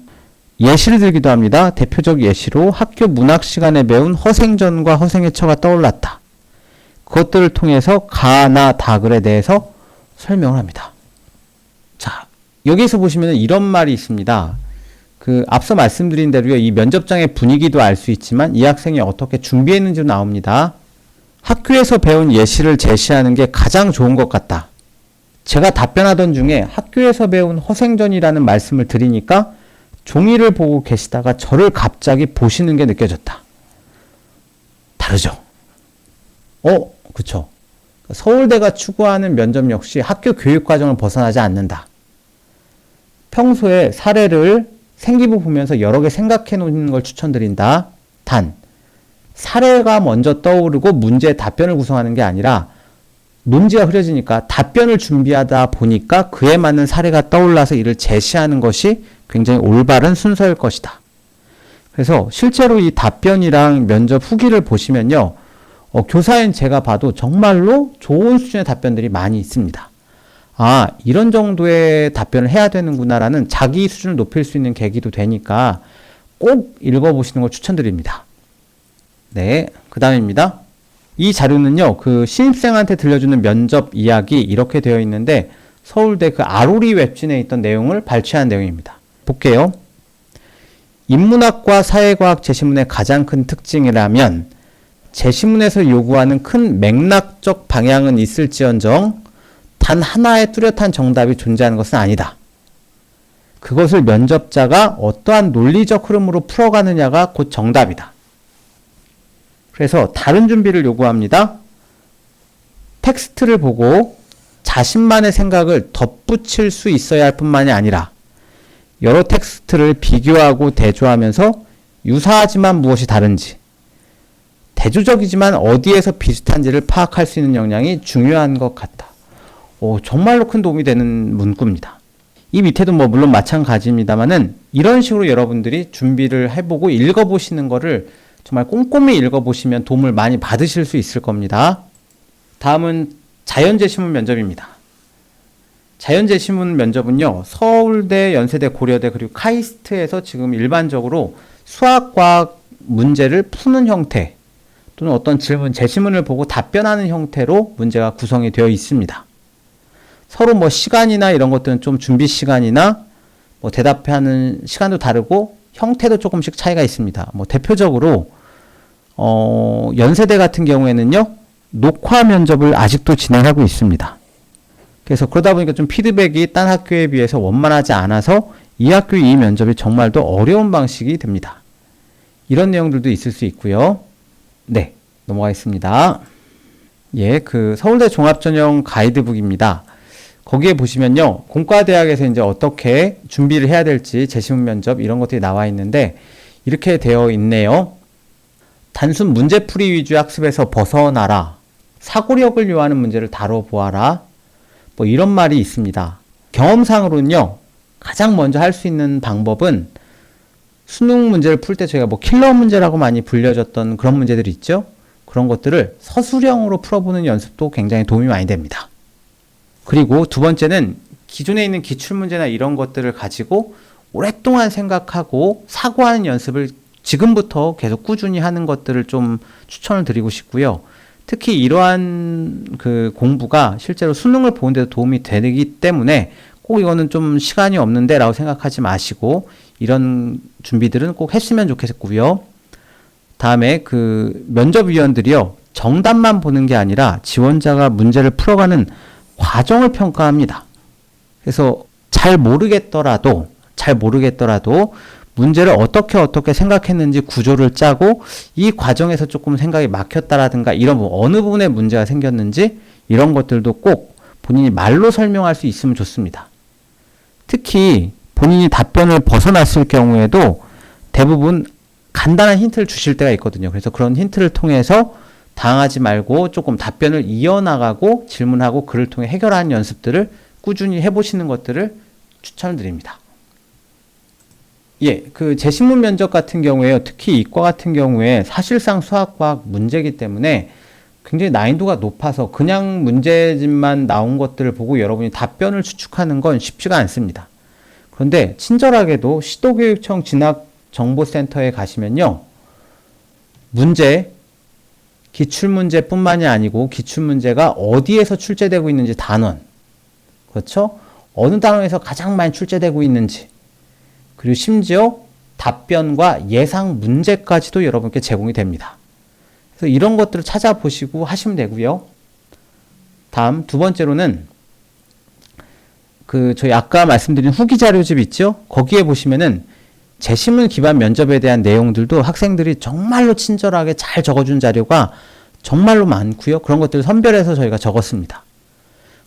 예시를 들기도 합니다. 대표적 예시로 학교 문학 시간에 배운 허생전과 허생애처가 떠올랐다. 그것들을 통해서 가나 다글에 대해서 설명을 합니다. 자, 여기서 보시면 이런 말이 있습니다. 앞서 말씀드린 대로요, 이 면접장의 분위기도 알 수 있지만 이 학생이 어떻게 준비했는지도 나옵니다. 학교에서 배운 예시를 제시하는 게 가장 좋은 것 같다. 제가 답변하던 중에 학교에서 배운 허생전이라는 말씀을 드리니까 종이를 보고 계시다가 저를 갑자기 보시는 게 느껴졌다. 다르죠? 그쵸. 서울대가 추구하는 면접 역시 학교 교육 과정을 벗어나지 않는다. 평소에 사례를 생기부 보면서 여러 개 생각해 놓는 걸 추천드린다. 단, 사례가 먼저 떠오르고 문제의 답변을 구성하는 게 아니라 논지가 흐려지니까 답변을 준비하다 보니까 그에 맞는 사례가 떠올라서 이를 제시하는 것이 굉장히 올바른 순서일 것이다. 그래서 실제로 이 답변이랑 면접 후기를 보시면요. 교사인 제가 봐도 정말로 좋은 수준의 답변들이 많이 있습니다. 이런 정도의 답변을 해야 되는구나라는 자기 수준을 높일 수 있는 계기도 되니까 꼭 읽어보시는 걸 추천드립니다. 네, 그 다음입니다. 이 자료는요, 신입생한테 들려주는 면접 이야기 이렇게 되어 있는데 서울대 아로리 웹진에 있던 내용을 발췌한 내용입니다. 볼게요. 인문학과 사회과학 제시문의 가장 큰 특징이라면 제시문에서 요구하는 큰 맥락적 방향은 있을지언정 단 하나의 뚜렷한 정답이 존재하는 것은 아니다. 그것을 면접자가 어떠한 논리적 흐름으로 풀어가느냐가 곧 정답이다. 그래서 다른 준비를 요구합니다. 텍스트를 보고 자신만의 생각을 덧붙일 수 있어야 할 뿐만이 아니라 여러 텍스트를 비교하고 대조하면서 유사하지만 무엇이 다른지, 대조적이지만 어디에서 비슷한지를 파악할 수 있는 역량이 중요한 것 같다. 정말로 큰 도움이 되는 문구입니다. 이 밑에도 물론 마찬가지입니다만은 이런 식으로 여러분들이 준비를 해보고 읽어보시는 거를 정말 꼼꼼히 읽어보시면 도움을 많이 받으실 수 있을 겁니다. 다음은 자연제시문 면접입니다. 자연제시문 면접은요, 서울대, 연세대, 고려대 그리고 카이스트에서 지금 일반적으로 수학과학 문제를 푸는 형태 또는 어떤 질문, 제시문을 보고 답변하는 형태로 문제가 구성이 되어 있습니다. 서로 시간이나 이런 것들은 좀 준비 시간이나 대답하는 시간도 다르고 형태도 조금씩 차이가 있습니다. 대표적으로 연세대 같은 경우에는요, 녹화 면접을 아직도 진행하고 있습니다. 그래서 그러다 보니까 좀 피드백이 딴 학교에 비해서 원만하지 않아서 이 학교의 이 면접이 정말 더 어려운 방식이 됩니다. 이런 내용들도 있을 수 있고요. 네, 넘어가겠습니다. 예, 서울대 종합전형 가이드북입니다. 거기에 보시면요, 공과대학에서 이제 어떻게 준비를 해야 될지 제시문 면접 이런 것들이 나와 있는데 이렇게 되어 있네요. 단순 문제풀이 위주의 학습에서 벗어나라. 사고력을 요하는 문제를 다뤄보아라. 이런 말이 있습니다. 경험상으로는요, 가장 먼저 할 수 있는 방법은 수능 문제를 풀 때 저희가 킬러 문제라고 많이 불려졌던 그런 문제들이 있죠. 그런 것들을 서술형으로 풀어보는 연습도 굉장히 도움이 많이 됩니다. 그리고 두 번째는 기존에 있는 기출문제나 이런 것들을 가지고 오랫동안 생각하고 사고하는 연습을 지금부터 계속 꾸준히 하는 것들을 좀 추천을 드리고 싶고요. 특히 이러한 그 공부가 실제로 수능을 보는데도 도움이 되기 때문에 꼭 이거는 좀 시간이 없는데 라고 생각하지 마시고 이런 준비들은 꼭 했으면 좋겠고요. 다음에 그 면접위원들이요, 정답만 보는 게 아니라 지원자가 문제를 풀어가는 과정을 평가합니다. 그래서 잘 모르겠더라도 문제를 어떻게 생각했는지 구조를 짜고 이 과정에서 조금 생각이 막혔다라든가 이런 어느 부분에 문제가 생겼는지 이런 것들도 꼭 본인이 말로 설명할 수 있으면 좋습니다. 특히 본인이 답변을 벗어났을 경우에도 대부분 간단한 힌트를 주실 때가 있거든요. 그래서 그런 힌트를 통해서 당하지 말고 조금 답변을 이어나가고 질문하고 그를 통해 해결하는 연습들을 꾸준히 해보시는 것들을 추천을 드립니다. 예, 그 재신문 면접 같은 경우에요. 특히 이과 같은 경우에 사실상 수학과학 문제이기 때문에 굉장히 난이도가 높아서 그냥 문제집만 나온 것들을 보고 여러분이 답변을 추측하는 건 쉽지가 않습니다. 그런데 친절하게도 시도교육청 진학정보센터에 가시면요, 문제, 기출문제뿐만이 아니고 기출문제가 어디에서 출제되고 있는지 단원, 그렇죠? 어느 단원에서 가장 많이 출제되고 있는지, 그리고 심지어 답변과 예상 문제까지도 여러분께 제공이 됩니다. 그래서 이런 것들을 찾아보시고 하시면 되고요. 다음 두 번째로는 저희 아까 말씀드린 후기 자료집 있죠? 거기에 보시면은 재신문 기반 면접에 대한 내용들도 학생들이 정말로 친절하게 잘 적어준 자료가 정말로 많고요. 그런 것들을 선별해서 저희가 적었습니다.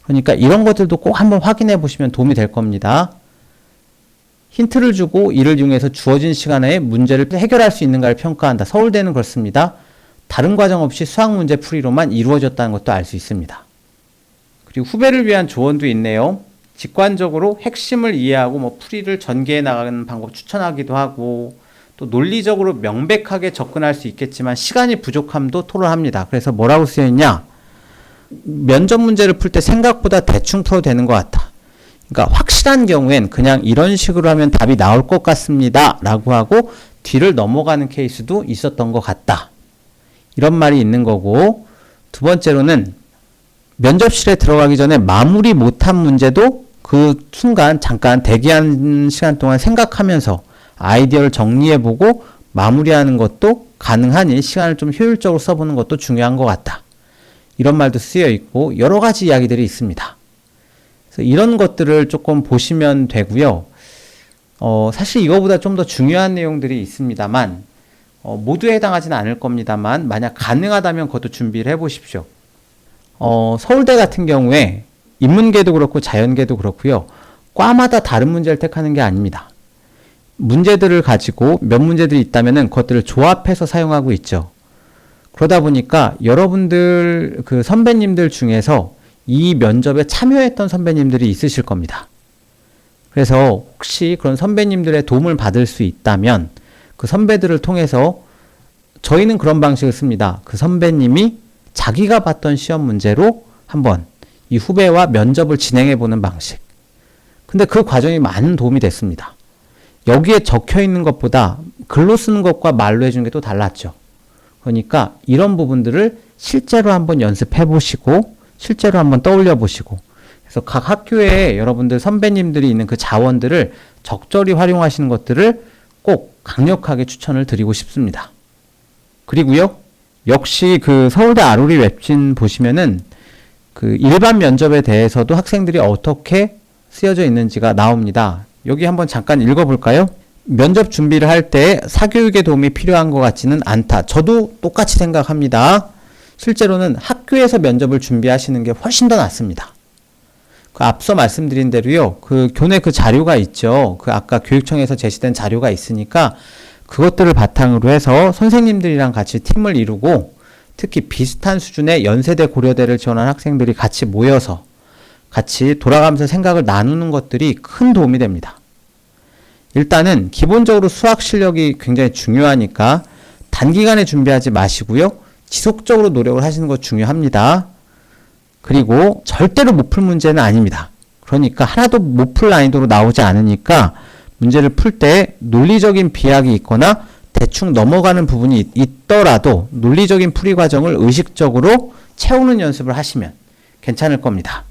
그러니까 이런 것들도 꼭 한번 확인해 보시면 도움이 될 겁니다. 힌트를 주고 이를 이용해서 주어진 시간에 문제를 해결할 수 있는가를 평가한다. 서울대는 그렇습니다. 다른 과정 없이 수학 문제 풀이로만 이루어졌다는 것도 알 수 있습니다. 그리고 후배를 위한 조언도 있네요. 직관적으로 핵심을 이해하고 풀이를 전개해 나가는 방법 추천하기도 하고, 또 논리적으로 명백하게 접근할 수 있겠지만 시간이 부족함도 토로합니다. 그래서 뭐라고 쓰여있냐? 면접 문제를 풀 때 생각보다 대충 풀어도 되는 것 같아. 그러니까 확실한 경우엔 그냥 이런 식으로 하면 답이 나올 것 같습니다 라고 하고 뒤를 넘어가는 케이스도 있었던 것 같다. 이런 말이 있는 거고, 두 번째로는 면접실에 들어가기 전에 마무리 못한 문제도 그 순간 잠깐 대기하는 시간 동안 생각하면서 아이디어를 정리해보고 마무리하는 것도 가능하니 시간을 좀 효율적으로 써보는 것도 중요한 것 같다. 이런 말도 쓰여 있고 여러 가지 이야기들이 있습니다. 그래서 이런 것들을 조금 보시면 되고요. 사실 이거보다 좀 더 중요한 내용들이 있습니다만 모두에 해당하지는 않을 겁니다만 만약 가능하다면 그것도 준비를 해보십시오. 서울대 같은 경우에 인문계도 그렇고 자연계도 그렇고요. 과마다 다른 문제를 택하는 게 아닙니다. 문제들을 가지고 몇 문제들이 있다면은 그것들을 조합해서 사용하고 있죠. 그러다 보니까 여러분들 그 선배님들 중에서 이 면접에 참여했던 선배님들이 있으실 겁니다. 그래서 혹시 그런 선배님들의 도움을 받을 수 있다면 그 선배들을 통해서 저희는 그런 방식을 씁니다. 그 선배님이 자기가 봤던 시험 문제로 한번 이 후배와 면접을 진행해 보는 방식. 근데 그 과정이 많은 도움이 됐습니다. 여기에 적혀 있는 것보다 글로 쓰는 것과 말로 해주는 게 또 달랐죠. 그러니까 이런 부분들을 실제로 한번 연습해 보시고 실제로 한번 떠올려 보시고, 그래서 각 학교에 여러분들 선배님들이 있는 그 자원들을 적절히 활용하시는 것들을 꼭 강력하게 추천을 드리고 싶습니다. 그리고요, 역시 그 서울대 아로리 웹진 보시면은 그 일반 면접에 대해서도 학생들이 어떻게 쓰여져 있는지가 나옵니다. 여기 한번 잠깐 읽어볼까요? 면접 준비를 할 때 사교육의 도움이 필요한 것 같지는 않다. 저도 똑같이 생각합니다. 실제로는 학교에서 면접을 준비하시는 게 훨씬 더 낫습니다. 그 앞서 말씀드린 대로요, 그 교내 그 자료가 있죠. 그 아까 교육청에서 제시된 자료가 있으니까 그것들을 바탕으로 해서 선생님들이랑 같이 팀을 이루고 특히 비슷한 수준의 연세대 고려대를 지원한 학생들이 같이 모여서 같이 돌아가면서 생각을 나누는 것들이 큰 도움이 됩니다. 일단은 기본적으로 수학 실력이 굉장히 중요하니까 단기간에 준비하지 마시고요. 지속적으로 노력을 하시는 것 중요합니다. 그리고 절대로 못 풀 문제는 아닙니다. 그러니까 하나도 못 풀 난이도로 나오지 않으니까 문제를 풀 때 논리적인 비약이 있거나 대충 넘어가는 부분이 있더라도 논리적인 풀이 과정을 의식적으로 채우는 연습을 하시면 괜찮을 겁니다.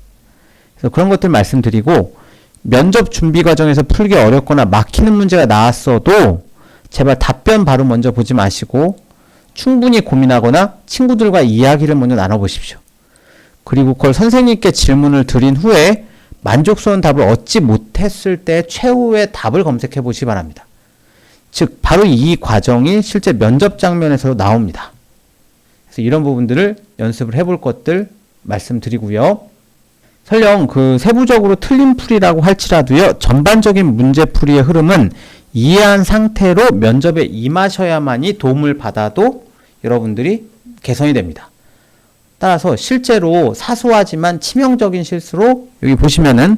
그래서 그런 것들 말씀드리고, 면접 준비 과정에서 풀기 어렵거나 막히는 문제가 나왔어도 제발 답변 바로 먼저 보지 마시고 충분히 고민하거나 친구들과 이야기를 먼저 나눠보십시오. 그리고 그걸 선생님께 질문을 드린 후에 만족스러운 답을 얻지 못했을 때 최후의 답을 검색해 보시기 바랍니다. 즉 바로 이 과정이 실제 면접 장면에서 나옵니다. 그래서 이런 부분들을 연습을 해볼 것들 말씀드리고요. 설령 그 세부적으로 틀린 풀이라고 할지라도요, 전반적인 문제풀이의 흐름은 이해한 상태로 면접에 임하셔야만이 도움을 받아도 여러분들이 개선이 됩니다. 따라서 실제로 사소하지만 치명적인 실수로 여기 보시면은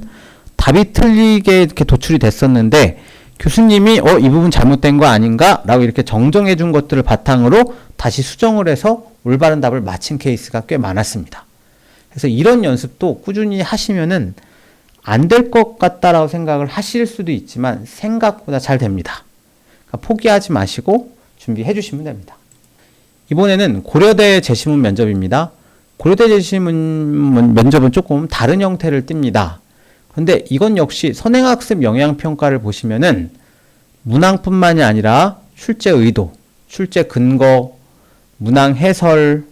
답이 틀리게 이렇게 도출이 됐었는데 교수님이 이 부분 잘못된 거 아닌가? 라고 이렇게 정정해 준 것들을 바탕으로 다시 수정을 해서 올바른 답을 맞힌 케이스가 꽤 많았습니다. 그래서 이런 연습도 꾸준히 하시면은 안 될 것 같다라고 생각을 하실 수도 있지만 생각보다 잘 됩니다. 그러니까 포기하지 마시고 준비해 주시면 됩니다. 이번에는 고려대 재시문 면접입니다. 고려대 재시문 면접은 조금 다른 형태를 띱니다. 그런데 이건 역시 선행학습 영향평가를 보시면은 문항뿐만이 아니라 출제 의도, 출제 근거, 문항 해설,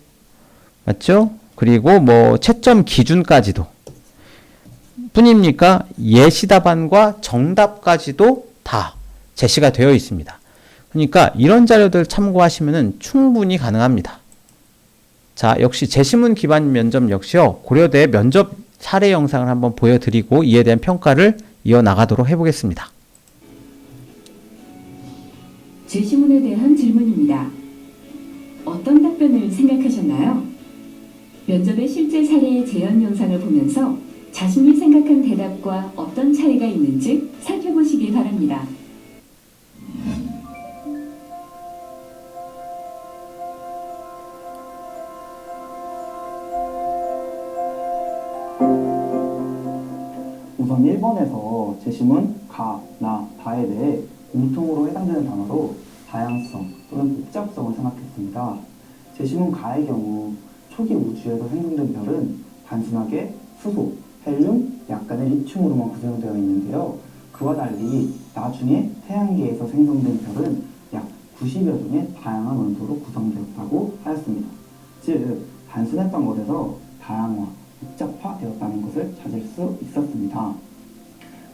맞죠? 그리고 뭐 채점 기준까지도 뿐입니까? 예시 답안과 정답까지도 다 제시가 되어 있습니다. 그러니까 이런 자료들 참고하시면 충분히 가능합니다. 자, 역시 재시문 기반 면접 역시요, 고려대 면접 사례 영상을 한번 보여드리고 이에 대한 평가를 이어나가도록 해보겠습니다. 재시문에 대한 질문입니다. 어떤 답변을 생각하셨나요? 면접의 실제 사례의 재현 영상을 보면서 자신이 생각한 대답과 어떤 차이가 있는지 살펴보시기 바랍니다. 우선 1번에서 재시문 가, 나, 다에 대해 공통으로 해당되는 단어로 다양성 또는 복잡성을 생각했습니다. 재시문 가의 경우 초기 우주에서 생성된 별은 단순하게 수소, 헬륨, 약간의 리튬으로만 구성되어 있는데요. 그와 달리 나중에 태양계에서 생성된 별은 약 90여 종의 다양한 원소로 구성되었다고 하였습니다. 즉, 단순했던 것에서 다양화, 복잡화되었다는 것을 찾을 수 있었습니다.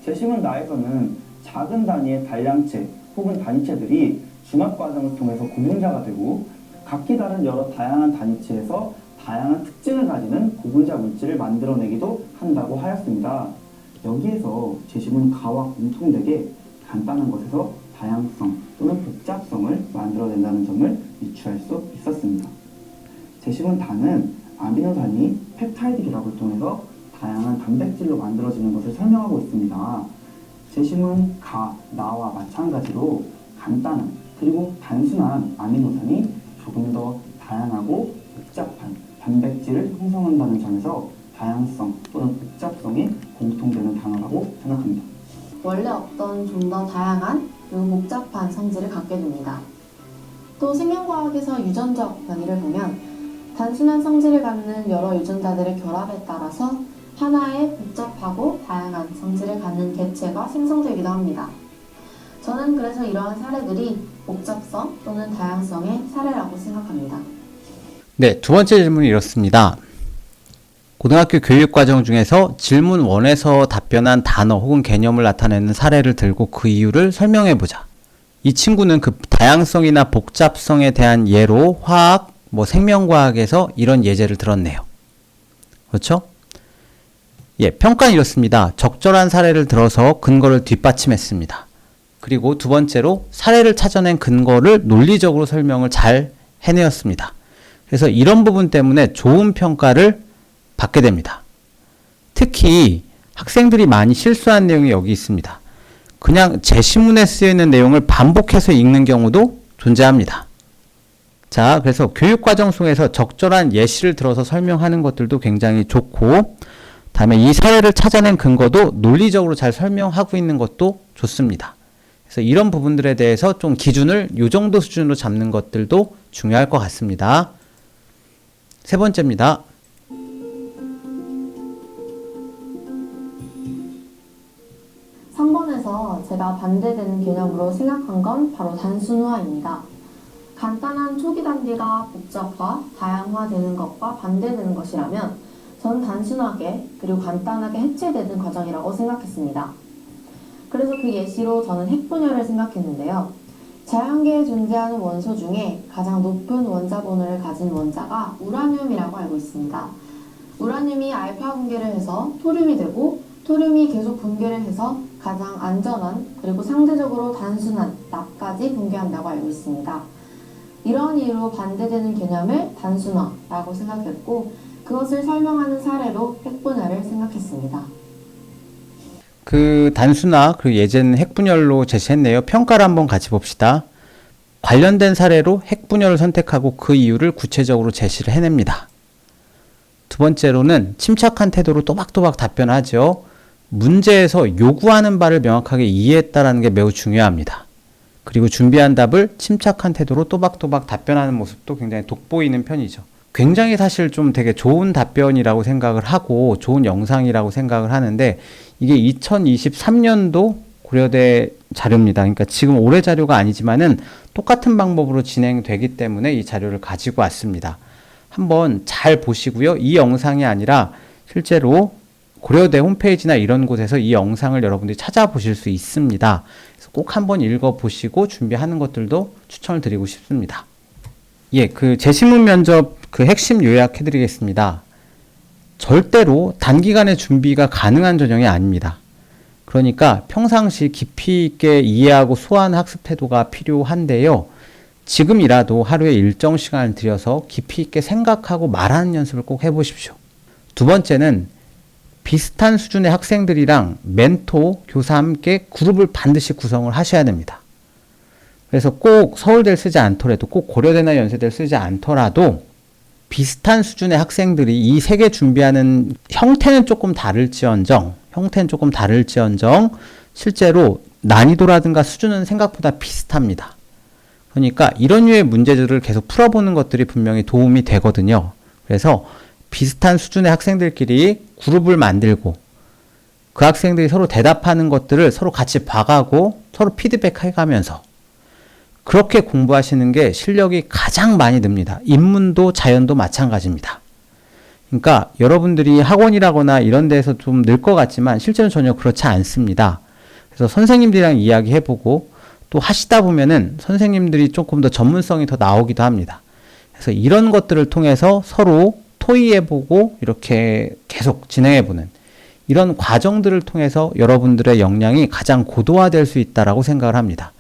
재시문 나에서는 작은 단위의 단량체 혹은 단위체들이 중합 과정을 통해서 고분자가 되고 각기 다른 여러 다양한 단위체에서 다양한 특징을 가지는 고분자 물질을 만들어내기도 한다고 하였습니다. 여기에서 재시문 가와 공통되게 간단한 것에서 다양성 또는 복잡성을 만들어낸다는 점을 유추할 수 있었습니다. 재시문 다는 아미노산이 펩타이드 결합을 통해서 다양한 단백질로 만들어지는 것을 설명하고 있습니다. 재시문 가, 나와 마찬가지로 간단한 그리고 단순한 아미노산이 조금 더 다양하고 복잡한 단백질을 형성한다는 점에서 다양성 또는 복잡성이 공통되는 단어라고 생각합니다. 원래 없던 좀 더 다양한 그리고 복잡한 성질을 갖게 됩니다. 또 생명과학에서 유전적 변이를 보면 단순한 성질을 갖는 여러 유전자들의 결합에 따라서 하나의 복잡하고 다양한 성질을 갖는 개체가 생성되기도 합니다. 저는 그래서 이러한 사례들이 복잡성 또는 다양성의 사례라고 생각합니다. 네, 두 번째 질문이 이렇습니다. 고등학교 교육과정 중에서 질문 1에서 답변한 단어 혹은 개념을 나타내는 사례를 들고 그 이유를 설명해보자. 이 친구는 그 다양성이나 복잡성에 대한 예로 화학, 생명과학에서 이런 예제를 들었네요. 그렇죠? 예, 평가는 이렇습니다. 적절한 사례를 들어서 근거를 뒷받침했습니다. 그리고 두 번째로 사례를 찾아낸 근거를 논리적으로 설명을 잘 해내었습니다. 그래서 이런 부분 때문에 좋은 평가를 받게 됩니다. 특히 학생들이 많이 실수한 내용이 여기 있습니다. 그냥 재시문에 쓰여있는 내용을 반복해서 읽는 경우도 존재합니다. 자, 그래서 교육과정 속에서 적절한 예시를 들어서 설명하는 것들도 굉장히 좋고, 다음에 이 사례를 찾아낸 근거도 논리적으로 잘 설명하고 있는 것도 좋습니다. 그래서 이런 부분들에 대해서 좀 기준을 요 정도 수준으로 잡는 것들도 중요할 것 같습니다. 세 번째입니다. (3번에서) 제가 반대되는 개념으로 생각한 건 바로 단순화입니다. 간단한 초기 단계가 복잡화, 다양화되는 것과 반대되는 것이라면 저는 단순하게 그리고 간단하게 해체되는 과정이라고 생각했습니다. 그래서 그 예시로 저는 핵분열을 생각했는데요. 자연계에 존재하는 원소 중에 가장 높은 원자 번호를 가진 원자가 우라늄이라고 알고 있습니다. 우라늄이 알파 붕괴를 해서 토륨이 되고 토륨이 계속 붕괴를 해서 가장 안전한 그리고 상대적으로 단순한 납까지 붕괴한다고 알고 있습니다. 이런 이유로 반대되는 개념을 단순화라고 생각했고 그것을 설명하는 사례로 핵분열을 생각했습니다. 그 단순화, 그리고 예제는 핵분열로 제시했네요. 평가를 한번 같이 봅시다. 관련된 사례로 핵분열을 선택하고 그 이유를 구체적으로 제시를 해냅니다. 두 번째로는 침착한 태도로 또박또박 답변하죠. 문제에서 요구하는 바를 명확하게 이해했다는 게 매우 중요합니다. 그리고 준비한 답을 침착한 태도로 또박또박 답변하는 모습도 굉장히 돋보이는 편이죠. 굉장히 사실 좀 되게 좋은 답변이라고 생각을 하고 좋은 영상이라고 생각을 하는데 이게 2023년도 고려대 자료입니다. 그러니까 지금 올해 자료가 아니지만은 똑같은 방법으로 진행되기 때문에 이 자료를 가지고 왔습니다. 한번 잘 보시고요. 이 영상이 아니라 실제로 고려대 홈페이지나 이런 곳에서 이 영상을 여러분들이 찾아보실 수 있습니다. 그래서 꼭 한번 읽어보시고 준비하는 것들도 추천을 드리고 싶습니다. 예, 그 제시문 면접 그 핵심 요약해드리겠습니다. 절대로 단기간에 준비가 가능한 전형이 아닙니다. 그러니까 평상시 깊이 있게 이해하고 소화하는 학습 태도가 필요한데요. 지금이라도 하루에 일정 시간을 들여서 깊이 있게 생각하고 말하는 연습을 꼭 해보십시오. 두 번째는 비슷한 수준의 학생들이랑 멘토, 교사 함께 그룹을 반드시 구성을 하셔야 됩니다. 그래서 꼭 서울대를 쓰지 않더라도 꼭 고려대나 연세대를 쓰지 않더라도 비슷한 수준의 학생들이 이 세 개 준비하는 형태는 조금 다를지언정 실제로 난이도라든가 수준은 생각보다 비슷합니다. 그러니까 이런 류의 문제들을 계속 풀어보는 것들이 분명히 도움이 되거든요. 그래서 비슷한 수준의 학생들끼리 그룹을 만들고 그 학생들이 서로 대답하는 것들을 서로 같이 봐가고 서로 피드백 해가면서 그렇게 공부하시는 게 실력이 가장 많이 늡니다. 인문도 자연도 마찬가지입니다. 그러니까 여러분들이 학원이라거나 이런 데서 좀 늘 것 같지만 실제는 전혀 그렇지 않습니다. 그래서 선생님들이랑 이야기해보고 또 하시다 보면은 선생님들이 조금 더 전문성이 더 나오기도 합니다. 그래서 이런 것들을 통해서 서로 토의해보고 이렇게 계속 진행해보는 이런 과정들을 통해서 여러분들의 역량이 가장 고도화될 수 있다라고 생각을 합니다.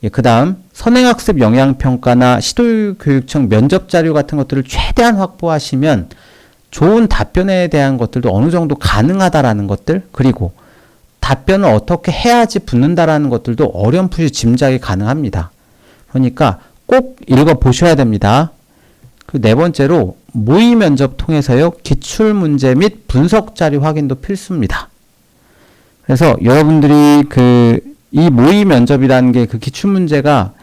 예, 그 다음 선행학습 영향평가나 시도교육청 면접자료 같은 것들을 최대한 확보하시면 좋은 답변에 대한 것들도 어느 정도 가능하다라는 것들 그리고 답변을 어떻게 해야지 붙는다라는 것들도 어렴풋이 짐작이 가능합니다. 그러니까 꼭 읽어보셔야 됩니다. 그 네 번째로 모의 면접 통해서요. 기출문제 및 분석자료 확인도 필수입니다. 그래서 여러분들이 이 모의 면접이라는 게 그 기출문제가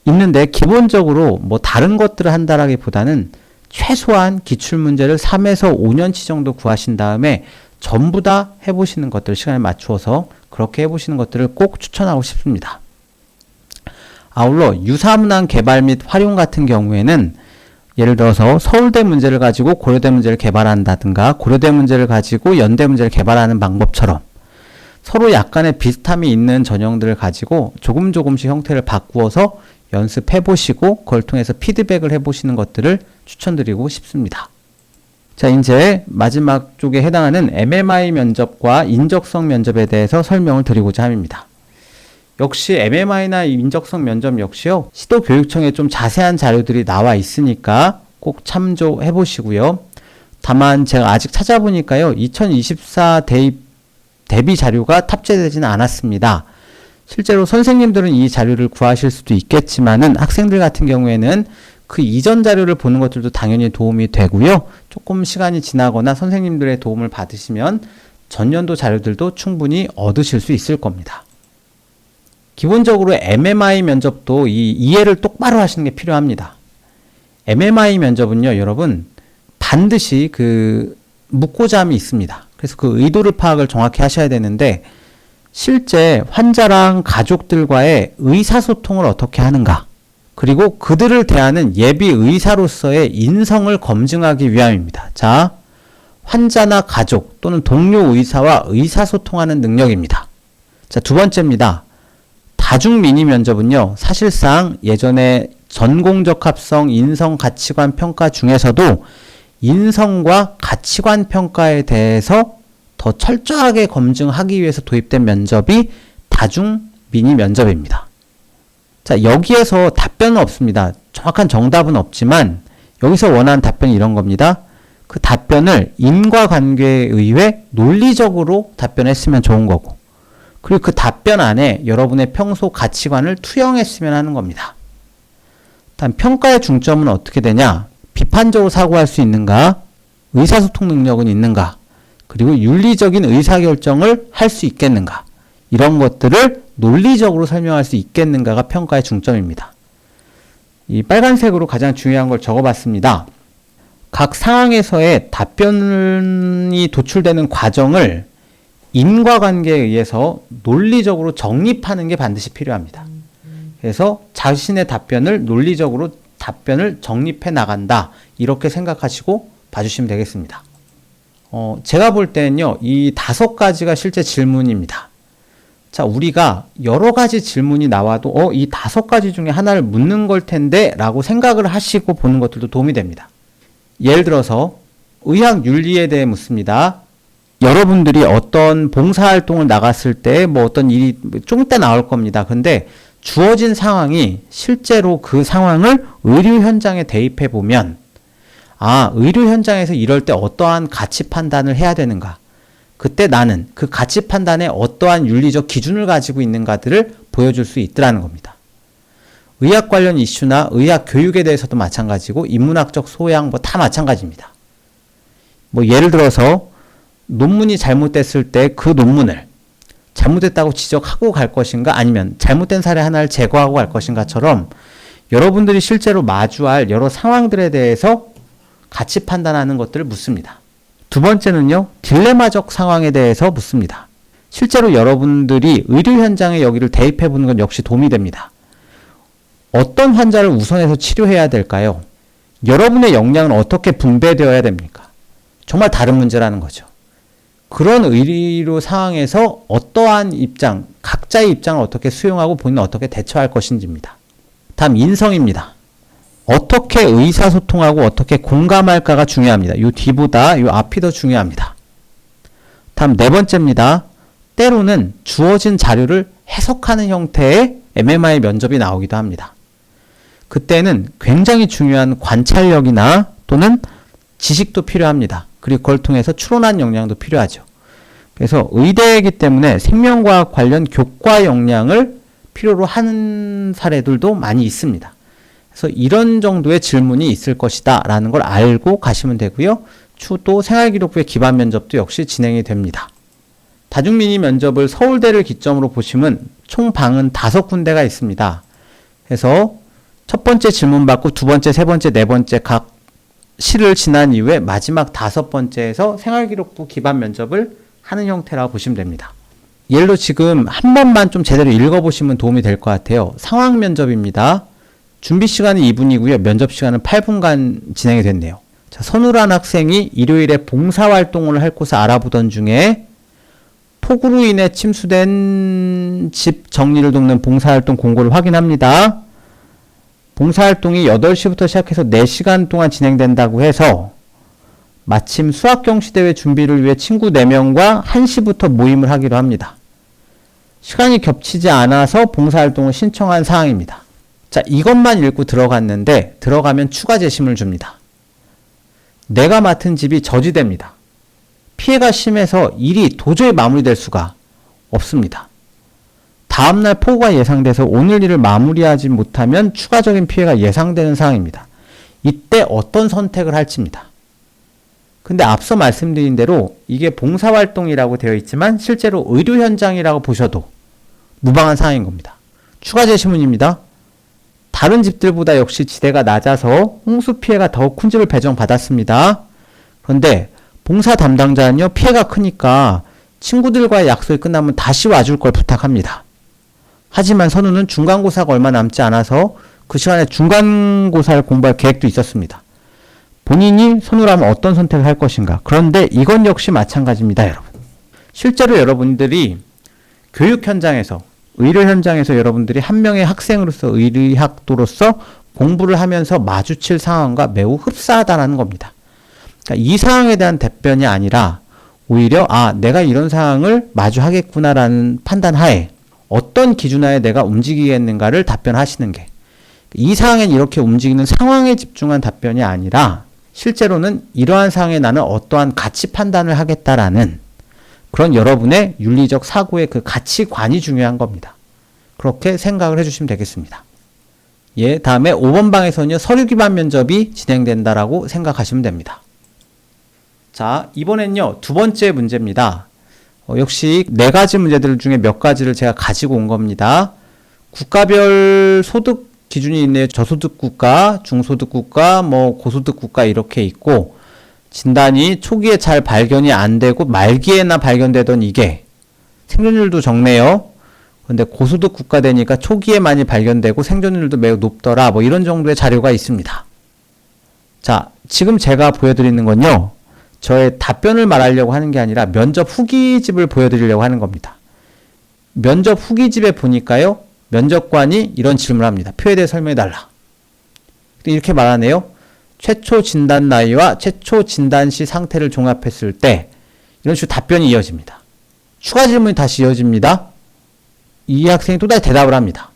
있는데 기본적으로 뭐 다른 것들을 한다라기보다는 최소한 기출문제를 3에서 5년치 정도 구하신 다음에 전부 다 해보시는 것들 시간에 맞추어서 그렇게 해보시는 것들을 꼭 추천하고 싶습니다. 아울러 유사문항 개발 및 활용 같은 경우에는 예를 들어서 서울대 문제를 가지고 고려대 문제를 개발한다든가 고려대 문제를 가지고 연대 문제를 개발하는 방법처럼 서로 약간의 비슷함이 있는 전형들을 가지고 조금씩 형태를 바꾸어서 연습해 보시고 그걸 통해서 피드백을 해 보시는 것들을 추천드리고 싶습니다. 자, 이제 마지막 쪽에 해당하는 MMI 면접과 인적성 면접에 대해서 설명을 드리고자 합니다. 역시 MMI나 인적성 면접 역시요. 시도교육청에 좀 자세한 자료들이 나와 있으니까 꼭 참조해 보시고요. 다만 제가 아직 찾아보니까요. 2024 대비 자료가 탑재되지는 않았습니다. 실제로 선생님들은 이 자료를 구하실 수도 있겠지만은 학생들 같은 경우에는 그 이전 자료를 보는 것들도 당연히 도움이 되고요. 조금 시간이 지나거나 선생님들의 도움을 받으시면 전년도 자료들도 충분히 얻으실 수 있을 겁니다. 기본적으로 MMI 면접도 이 이해를 똑바로 하시는 게 필요합니다. MMI 면접은요, 여러분, 반드시 그 묻고자 함이 있습니다. 그래서 그 의도를 파악을 정확히 하셔야 되는데, 실제 환자랑 가족들과의 의사소통을 어떻게 하는가, 그리고 그들을 대하는 예비 의사로서의 인성을 검증하기 위함입니다. 자, 환자나 가족 또는 동료 의사와 의사소통하는 능력입니다. 자, 두 번째입니다. 다중 미니 면접은요, 사실상 예전에 전공적합성 인성 가치관 평가 중에서도 인성과 가치관 평가에 대해서 더 철저하게 검증하기 위해서 도입된 면접이 다중 미니 면접입니다. 자, 여기에서 답변은 없습니다. 정확한 정답은 없지만 여기서 원하는 답변이 이런 겁니다. 그 답변을 인과관계에 의해 논리적으로 답변했으면 좋은 거고, 그리고 그 답변 안에 여러분의 평소 가치관을 투영했으면 하는 겁니다. 다음, 평가의 중점은 어떻게 되냐? 비판적으로 사고할 수 있는가? 의사소통 능력은 있는가? 그리고 윤리적인 의사결정을 할 수 있겠는가? 이런 것들을 논리적으로 설명할 수 있겠는가가 평가의 중점입니다. 이 빨간색으로 가장 중요한 걸 적어봤습니다. 각 상황에서의 답변이 도출되는 과정을 인과관계에 의해서 논리적으로 정립하는 게 반드시 필요합니다. 그래서 자신의 답변을 논리적으로 답변을 정립해 나간다, 이렇게 생각하시고 봐주시면 되겠습니다. 제가 볼 때는요, 이 5가지가 실제 질문입니다. 자, 우리가 여러 가지 질문이 나와도 이 5가지 중에 하나를 묻는 걸 텐데 라고 생각을 하시고 보는 것들도 도움이 됩니다. 예를 들어서 의학 윤리에 대해 묻습니다. 여러분들이 어떤 봉사활동을 나갔을 때 뭐 어떤 일이 좀 이따 나올 겁니다. 근데 주어진 상황이 실제로 그 상황을 의료 현장에 대입해 보면, 의료 현장에서 이럴 때 어떠한 가치 판단을 해야 되는가, 그때 나는 그 가치 판단에 어떠한 윤리적 기준을 가지고 있는가들을 보여줄 수 있더라는 겁니다. 의학 관련 이슈나 의학 교육에 대해서도 마찬가지고 인문학적 소양 뭐 다 마찬가지입니다. 뭐 예를 들어서 논문이 잘못됐을 때 그 논문을 잘못됐다고 지적하고 갈 것인가, 아니면 잘못된 사례 하나를 제거하고 갈 것인가처럼 여러분들이 실제로 마주할 여러 상황들에 대해서 가치 판단하는 것들을 묻습니다. 두 번째는요, 딜레마적 상황에 대해서 묻습니다. 실제로 여러분들이 의료 현장에 여기를 대입해 보는 건 역시 도움이 됩니다. 어떤 환자를 우선해서 치료해야 될까요? 여러분의 역량은 어떻게 분배되어야 됩니까? 정말 다른 문제라는 거죠. 그런 의료 상황에서 어떠한 입장, 각자의 입장을 어떻게 수용하고 본인은 어떻게 대처할 것인지입니다. 다음, 인성입니다. 어떻게 의사소통하고 어떻게 공감할까가 중요합니다. 요 뒤보다 요 앞이 더 중요합니다. 다음, 4번째입니다. 때로는 주어진 자료를 해석하는 형태의 MMI 면접이 나오기도 합니다. 그때는 굉장히 중요한 관찰력이나 또는 지식도 필요합니다. 그리고 그걸 통해서 추론한 역량도 필요하죠. 그래서 의대이기 때문에 생명과학 관련 교과 역량을 필요로 하는 사례들도 많이 있습니다. 그래서 이런 정도의 질문이 있을 것이다 라는 걸 알고 가시면 되고요. 또 생활기록부의 기반 면접도 역시 진행이 됩니다. 다중미니 면접을 서울대를 기점으로 보시면 총 방은 5군데가 있습니다. 그래서 첫 번째 질문 받고 두 번째, 세 번째, 네 번째 각 시를 지난 이후에 마지막 5번째에서 생활기록부 기반 면접을 하는 형태라고 보시면 됩니다. 예를 들어 지금 한 번만 좀 제대로 읽어보시면 도움이 될 것 같아요. 상황 면접입니다. 준비 시간은 2분이고요. 면접 시간은 8분간 진행이 됐네요. 자, 선우란 학생이 일요일에 봉사활동을 할 곳을 알아보던 중에 폭우로 인해 침수된 집 정리를 돕는 봉사활동 공고를 확인합니다. 봉사활동이 8시부터 시작해서 4시간 동안 진행된다고 해서 마침 수학경시대회 준비를 위해 친구 4명과 1시부터 모임을 하기로 합니다. 시간이 겹치지 않아서 봉사활동을 신청한 사항입니다. 자, 이것만 읽고 들어갔는데 들어가면 추가 제시문을 줍니다. 내가 맡은 집이 저지됩니다. 피해가 심해서 일이 도저히 마무리될 수가 없습니다. 다음날 폭우가 예상돼서 오늘 일을 마무리하지 못하면 추가적인 피해가 예상되는 상황입니다. 이때 어떤 선택을 할지입니다. 근데 앞서 말씀드린 대로 이게 봉사활동이라고 되어 있지만 실제로 의료 현장이라고 보셔도 무방한 상황인 겁니다. 추가 제시문입니다. 다른 집들보다 역시 지대가 낮아서 홍수 피해가 더욱 큰 집을 배정받았습니다. 그런데 봉사 담당자는요, 피해가 크니까 친구들과의 약속이 끝나면 다시 와줄 걸 부탁합니다. 하지만 선우는 중간고사가 얼마 남지 않아서 그 시간에 중간고사를 공부할 계획도 있었습니다. 본인이 선우라면 어떤 선택을 할 것인가? 그런데 이건 역시 마찬가지입니다, 여러분. 실제로 여러분들이 교육 현장에서, 의료 현장에서 여러분들이 한 명의 학생으로서, 의리학도로서 공부를 하면서 마주칠 상황과 매우 흡사하다는 겁니다. 그러니까 이 상황에 대한 답변이 아니라 오히려 내가 이런 상황을 마주하겠구나라는 판단하에 어떤 기준하에 내가 움직이겠는가를 답변하시는 게, 이 상황엔 이렇게 움직이는 상황에 집중한 답변이 아니라 실제로는 이러한 상황에 나는 어떠한 가치 판단을 하겠다라는 그런 여러분의 윤리적 사고의 그 가치관이 중요한 겁니다. 그렇게 생각을 해주시면 되겠습니다. 예, 다음에 5번 방에서는요, 서류 기반 면접이 진행된다라고 생각하시면 됩니다. 자, 이번엔요, 두 번째 문제입니다. 역시 네 가지 문제들 중에 몇 가지를 제가 가지고 온 겁니다. 국가별 소득 기준이 있네요. 저소득 국가, 중소득 국가, 고소득 국가 이렇게 있고, 진단이 초기에 잘 발견이 안 되고 말기에나 발견되던 이게 생존율도 적네요. 근데 고소득 국가 되니까 초기에 많이 발견되고 생존율도 매우 높더라. 이런 정도의 자료가 있습니다. 자, 지금 제가 보여드리는 건요, 저의 답변을 말하려고 하는 게 아니라 면접 후기집을 보여드리려고 하는 겁니다. 면접 후기집에 보니까요, 면접관이 이런 질문을 합니다. 표에 대해 설명해달라. 이렇게 말하네요. 최초 진단 나이와 최초 진단 시 상태를 종합했을 때 이런 식으로 답변이 이어집니다. 추가 질문이 다시 이어집니다. 이 학생이 또다시 대답을 합니다.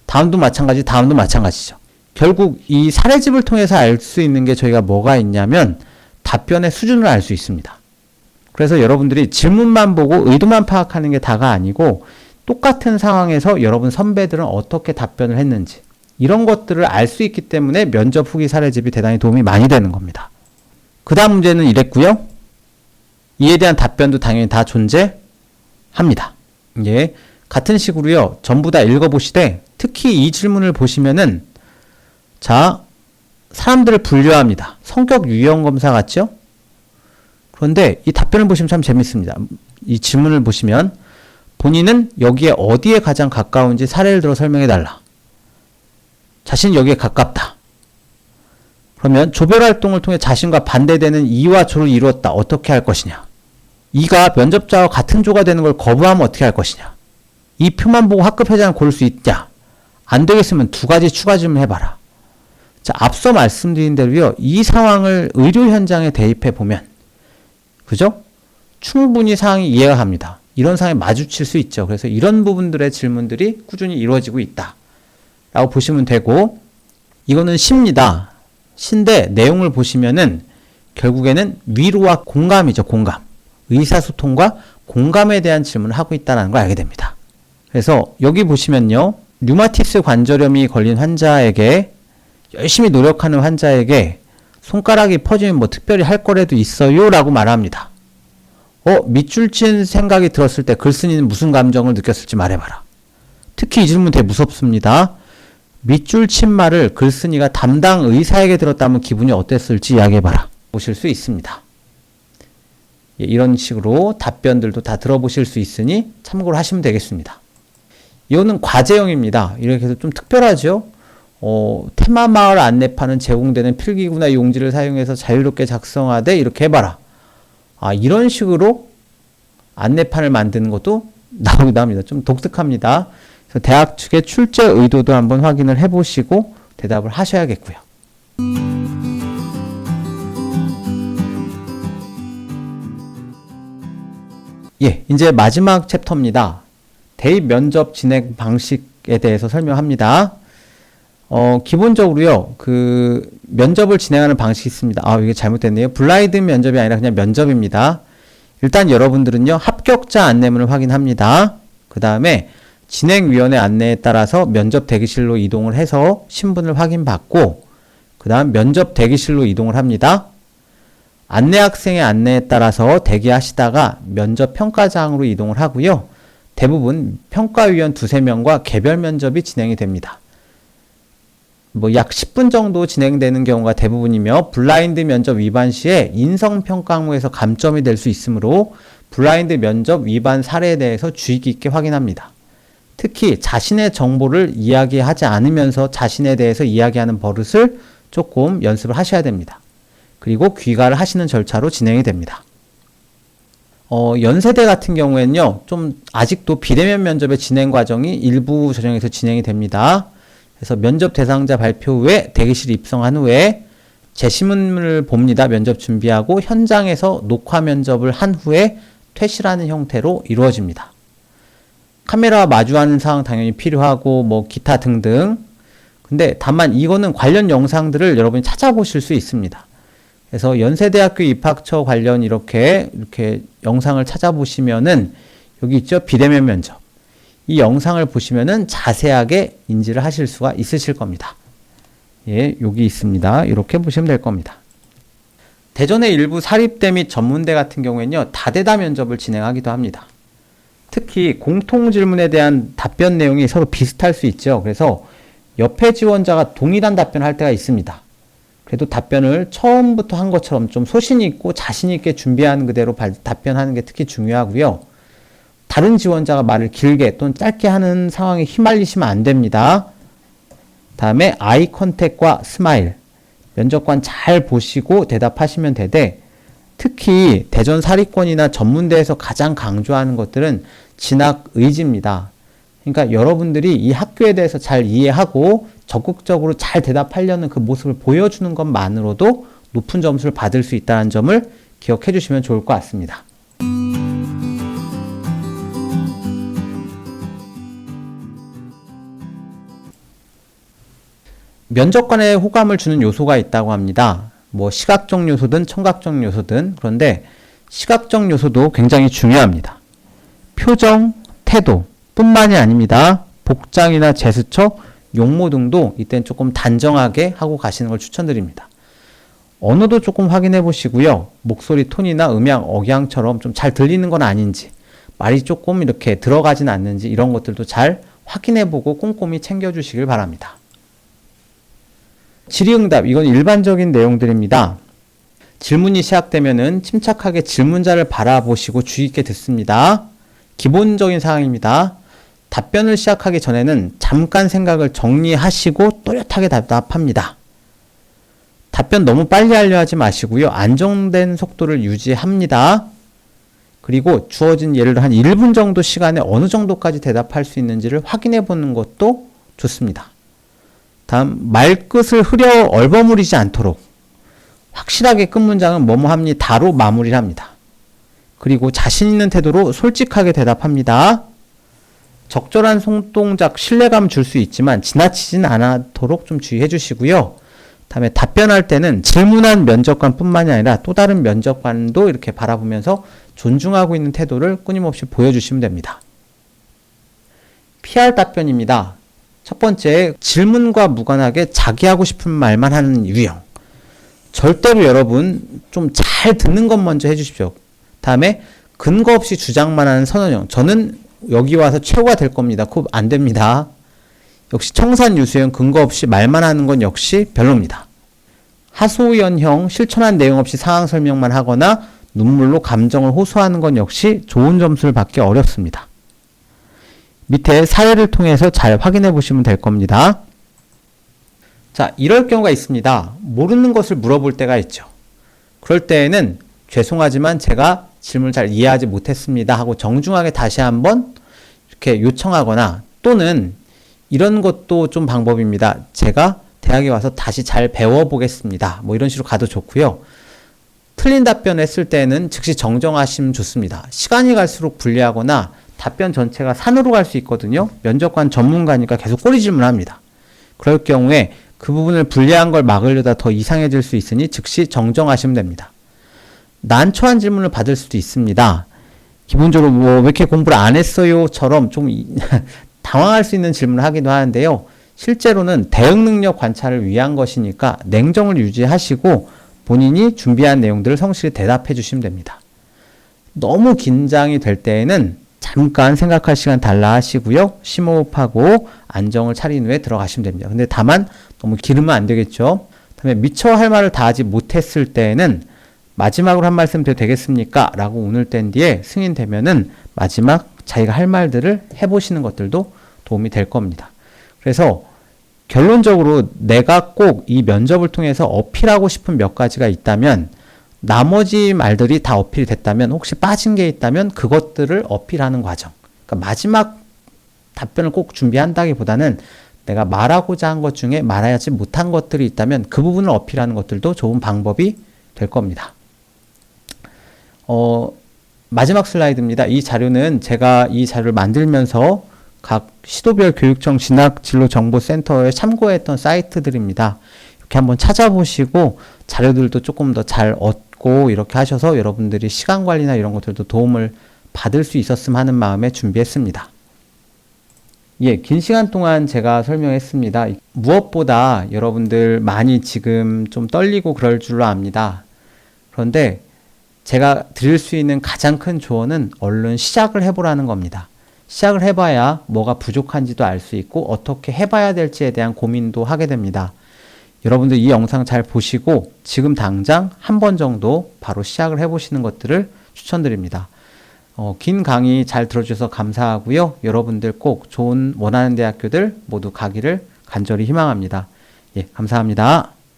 다음도 마찬가지, 다음도 마찬가지죠. 결국 이 사례집을 통해서 알 수 있는 게 저희가 뭐가 있냐면 답변의 수준을 알 수 있습니다. 그래서 여러분들이 질문만 보고 의도만 파악하는 게 다가 아니고 똑같은 상황에서 여러분 선배들은 어떻게 답변을 했는지 이런 것들을 알 수 있기 때문에 면접 후기 사례집이 대단히 도움이 많이 되는 겁니다. 그 다음 문제는 이랬고요. 이에 대한 답변도 당연히 다 존재합니다. 예, 같은 식으로요. 전부 다 읽어보시되 특히 이 질문을 보시면은 자, 사람들을 분류합니다. 성격 유형 검사 같죠? 그런데 이 답변을 보시면 참 재밌습니다. 이 질문을 보시면 본인은 여기에 어디에 가장 가까운지 사례를 들어 설명해달라. 자신이 여기에 가깝다. 그러면 조별활동을 통해 자신과 반대되는 이와 조를 이루었다. 어떻게 할 것이냐. 이가 면접자와 같은 조가 되는 걸 거부하면 어떻게 할 것이냐. 이 표만 보고 학급 회장을 고를 수 있냐. 안 되겠으면 두 가지 추가 질문 해봐라. 자, 앞서 말씀드린 대로요. 이 상황을 의료 현장에 대입해 보면 그죠? 충분히 상황이 이해가 갑니다. 이런 상황에 마주칠 수 있죠. 그래서 이런 부분들의 질문들이 꾸준히 이루어지고 있다. 라고 보시면 되고, 이거는 시입니다. 시인데 내용을 보시면은 결국에는 위로와 공감이죠. 공감. 의사소통과 공감에 대한 질문을 하고 있다는 걸 알게 됩니다. 그래서 여기 보시면요. 류마티스 관절염이 걸린 환자에게 열심히 노력하는 환자에게 손가락이 퍼지면 특별히 할 거라도 있어요? 라고 말합니다. 밑줄 친 생각이 들었을 때 글쓴이는 무슨 감정을 느꼈을지 말해봐라. 특히 이 질문 되게 무섭습니다. 밑줄 친 말을 글쓴이가 담당 의사에게 들었다면 기분이 어땠을지 이야기해봐라. 보실 수 있습니다. 예, 이런 식으로 답변들도 다 들어보실 수 있으니 참고를 하시면 되겠습니다. 이거는 과제형입니다. 이렇게 해서 좀 특별하죠? 테마마을 안내판은 제공되는 필기구나 용지를 사용해서 자유롭게 작성하되 이렇게 해봐라. 이런 식으로 안내판을 만드는 것도 나오기도 합니다. 좀 독특합니다. 그래서 대학 측의 출제 의도도 한번 확인을 해보시고 대답을 하셔야겠고요. 예, 이제 마지막 챕터입니다. 대입 면접 진행 방식에 대해서 설명합니다. 기본적으로요, 면접을 진행하는 방식이 있습니다. 이게 잘못됐네요. 블라인드 면접이 아니라 그냥 면접입니다. 일단 여러분들은요, 합격자 안내문을 확인합니다. 그 다음에 진행위원회 안내에 따라서 면접 대기실로 이동을 해서 신분을 확인받고, 그 다음 면접 대기실로 이동을 합니다. 안내 학생의 안내에 따라서 대기하시다가 면접 평가장으로 이동을 하고요. 대부분 평가위원 2~3명과 개별 면접이 진행이 됩니다. 약 10분 정도 진행되는 경우가 대부분이며 블라인드 면접 위반 시에 인성평가항목에서 감점이 될 수 있으므로 블라인드 면접 위반 사례에 대해서 주의 깊게 확인합니다. 특히 자신의 정보를 이야기하지 않으면서 자신에 대해서 이야기하는 버릇을 조금 연습을 하셔야 됩니다. 그리고 귀가를 하시는 절차로 진행이 됩니다. 연세대 같은 경우에는요, 좀 아직도 비대면 면접의 진행 과정이 일부 조정에서 진행이 됩니다. 그래서 면접 대상자 발표 후에 대기실 입성한 후에 제시문을 봅니다. 면접 준비하고 현장에서 녹화 면접을 한 후에 퇴실하는 형태로 이루어집니다. 카메라와 마주하는 상황 당연히 필요하고 기타 등등. 근데 다만 이거는 관련 영상들을 여러분이 찾아보실 수 있습니다. 그래서 연세대학교 입학처 관련 이렇게 영상을 찾아보시면은 여기 있죠? 비대면 면접. 이 영상을 보시면은 자세하게 인지를 하실 수가 있으실 겁니다. 예, 여기 있습니다. 이렇게 보시면 될 겁니다. 대전의 일부 사립대 및 전문대 같은 경우에는요, 다대다 면접을 진행하기도 합니다. 특히 공통 질문에 대한 답변 내용이 서로 비슷할 수 있죠. 그래서 옆에 지원자가 동일한 답변을 할 때가 있습니다. 그래도 답변을 처음부터 한 것처럼 좀 소신 있고 자신 있게 준비한 그대로 답변하는 게 특히 중요하고요. 다른 지원자가 말을 길게 또는 짧게 하는 상황에 휘말리시면 안 됩니다. 다음에 아이 컨택과 스마일, 면접관 잘 보시고 대답하시면 되되, 특히 대전 사립권이나 전문대에서 가장 강조하는 것들은 진학 의지입니다. 그러니까 여러분들이 이 학교에 대해서 잘 이해하고 적극적으로 잘 대답하려는 그 모습을 보여주는 것만으로도 높은 점수를 받을 수 있다는 점을 기억해 주시면 좋을 것 같습니다. 면접관에 호감을 주는 요소가 있다고 합니다. 시각적 요소든 청각적 요소든. 그런데 시각적 요소도 굉장히 중요합니다. 표정, 태도 뿐만이 아닙니다. 복장이나 제스처, 용모 등도 이때는 조금 단정하게 하고 가시는 걸 추천드립니다. 언어도 조금 확인해 보시고요. 목소리 톤이나 음양, 억양처럼 좀 잘 들리는 건 아닌지, 말이 조금 이렇게 들어가진 않는지 이런 것들도 잘 확인해 보고 꼼꼼히 챙겨 주시길 바랍니다. 질의응답, 이건 일반적인 내용들입니다. 질문이 시작되면은 침착하게 질문자를 바라보시고 주의 있게 듣습니다. 기본적인 사항입니다. 답변을 시작하기 전에는 잠깐 생각을 정리하시고 또렷하게 답합니다. 답변 너무 빨리 하려 하지 마시고요. 안정된 속도를 유지합니다. 그리고 주어진 예를 들어 한 1분 정도 시간에 어느 정도까지 대답할 수 있는지를 확인해 보는 것도 좋습니다. 다음, 말끝을 흐려 얼버무리지 않도록 확실하게 끝 문장은 뭐뭐 합니다로 마무리를 합니다. 그리고 자신 있는 태도로 솔직하게 대답합니다. 적절한 손동작, 신뢰감 줄 수 있지만 지나치진 않도록 좀 주의해 주시고요. 다음에 답변할 때는 질문한 면접관뿐만이 아니라 또 다른 면접관도 이렇게 바라보면서 존중하고 있는 태도를 끊임없이 보여주시면 됩니다. PR 답변입니다. 첫 번째, 질문과 무관하게 자기 하고 싶은 말만 하는 유형. 절대로 여러분 좀 잘 듣는 것 먼저 해주십시오. 다음에 근거 없이 주장만 하는 선언형. 저는 여기 와서 최고가 될 겁니다. 그거 안 됩니다. 역시 청산 유수형, 근거 없이 말만 하는 건 역시 별로입니다. 하소연형, 실천한 내용 없이 상황 설명만 하거나 눈물로 감정을 호소하는 건 역시 좋은 점수를 받기 어렵습니다. 밑에 사례를 통해서 잘 확인해 보시면 될 겁니다. 자, 이럴 경우가 있습니다. 모르는 것을 물어볼 때가 있죠. 그럴 때에는 죄송하지만 제가 질문을 잘 이해하지 못했습니다 하고 정중하게 다시 한번 이렇게 요청하거나, 또는 이런 것도 좀 방법입니다. 제가 대학에 와서 다시 잘 배워보겠습니다. 이런 식으로 가도 좋고요. 틀린 답변을 했을 때는 즉시 정정하시면 좋습니다. 시간이 갈수록 불리하거나 답변 전체가 산으로 갈 수 있거든요. 면접관 전문가니까 계속 꼬리 질문합니다. 그럴 경우에 그 부분을 불리한 걸 막으려다 더 이상해질 수 있으니 즉시 정정하시면 됩니다. 난처한 질문을 받을 수도 있습니다. 기본적으로 왜 이렇게 공부를 안 했어요?처럼 좀 당황할 수 있는 질문을 하기도 하는데요. 실제로는 대응 능력 관찰을 위한 것이니까 냉정을 유지하시고 본인이 준비한 내용들을 성실히 대답해 주시면 됩니다. 너무 긴장이 될 때에는 잠깐 생각할 시간 달라 하시고요. 심호흡하고 안정을 차린 후에 들어가시면 됩니다. 근데 다만 너무 기르면 안 되겠죠. 그다음에 미처 할 말을 다 하지 못했을 때는 마지막으로 한 말씀 드려도 되겠습니까? 라고 운을 뗀 뒤에 승인되면은 마지막 자기가 할 말들을 해보시는 것들도 도움이 될 겁니다. 그래서 결론적으로 내가 꼭 이 면접을 통해서 어필하고 싶은 몇 가지가 있다면 나머지 말들이 다 어필이 됐다면 혹시 빠진 게 있다면 그것들을 어필하는 과정. 그러니까 마지막 답변을 꼭 준비한다기보다는 내가 말하고자 한 것 중에 말하지 못한 것들이 있다면 그 부분을 어필하는 것들도 좋은 방법이 될 겁니다. 마지막 슬라이드입니다. 이 자료는 제가 이 자료를 만들면서 각 시도별 교육청 진학진로정보센터에 참고했던 사이트들입니다. 이렇게 한번 찾아보시고 자료들도 조금 더 잘 얻고 이렇게 하셔서 여러분들이 시간 관리나 이런 것들도 도움을 받을 수 있었으면 하는 마음에 준비했습니다. 예, 긴 시간 동안 제가 설명했습니다. 무엇보다 여러분들 많이 지금 좀 떨리고 그럴 줄로 압니다. 그런데 제가 드릴 수 있는 가장 큰 조언은 얼른 시작을 해보라는 겁니다. 시작을 해봐야 뭐가 부족한지도 알 수 있고 어떻게 해봐야 될지에 대한 고민도 하게 됩니다. 여러분들 이 영상 잘 보시고 지금 당장 한 번 정도 바로 시작을 해보시는 것들을 추천드립니다. 긴 강의 잘 들어주셔서 감사하고요. 여러분들 꼭 좋은 원하는 대학교들 모두 가기를 간절히 희망합니다. 예, 감사합니다.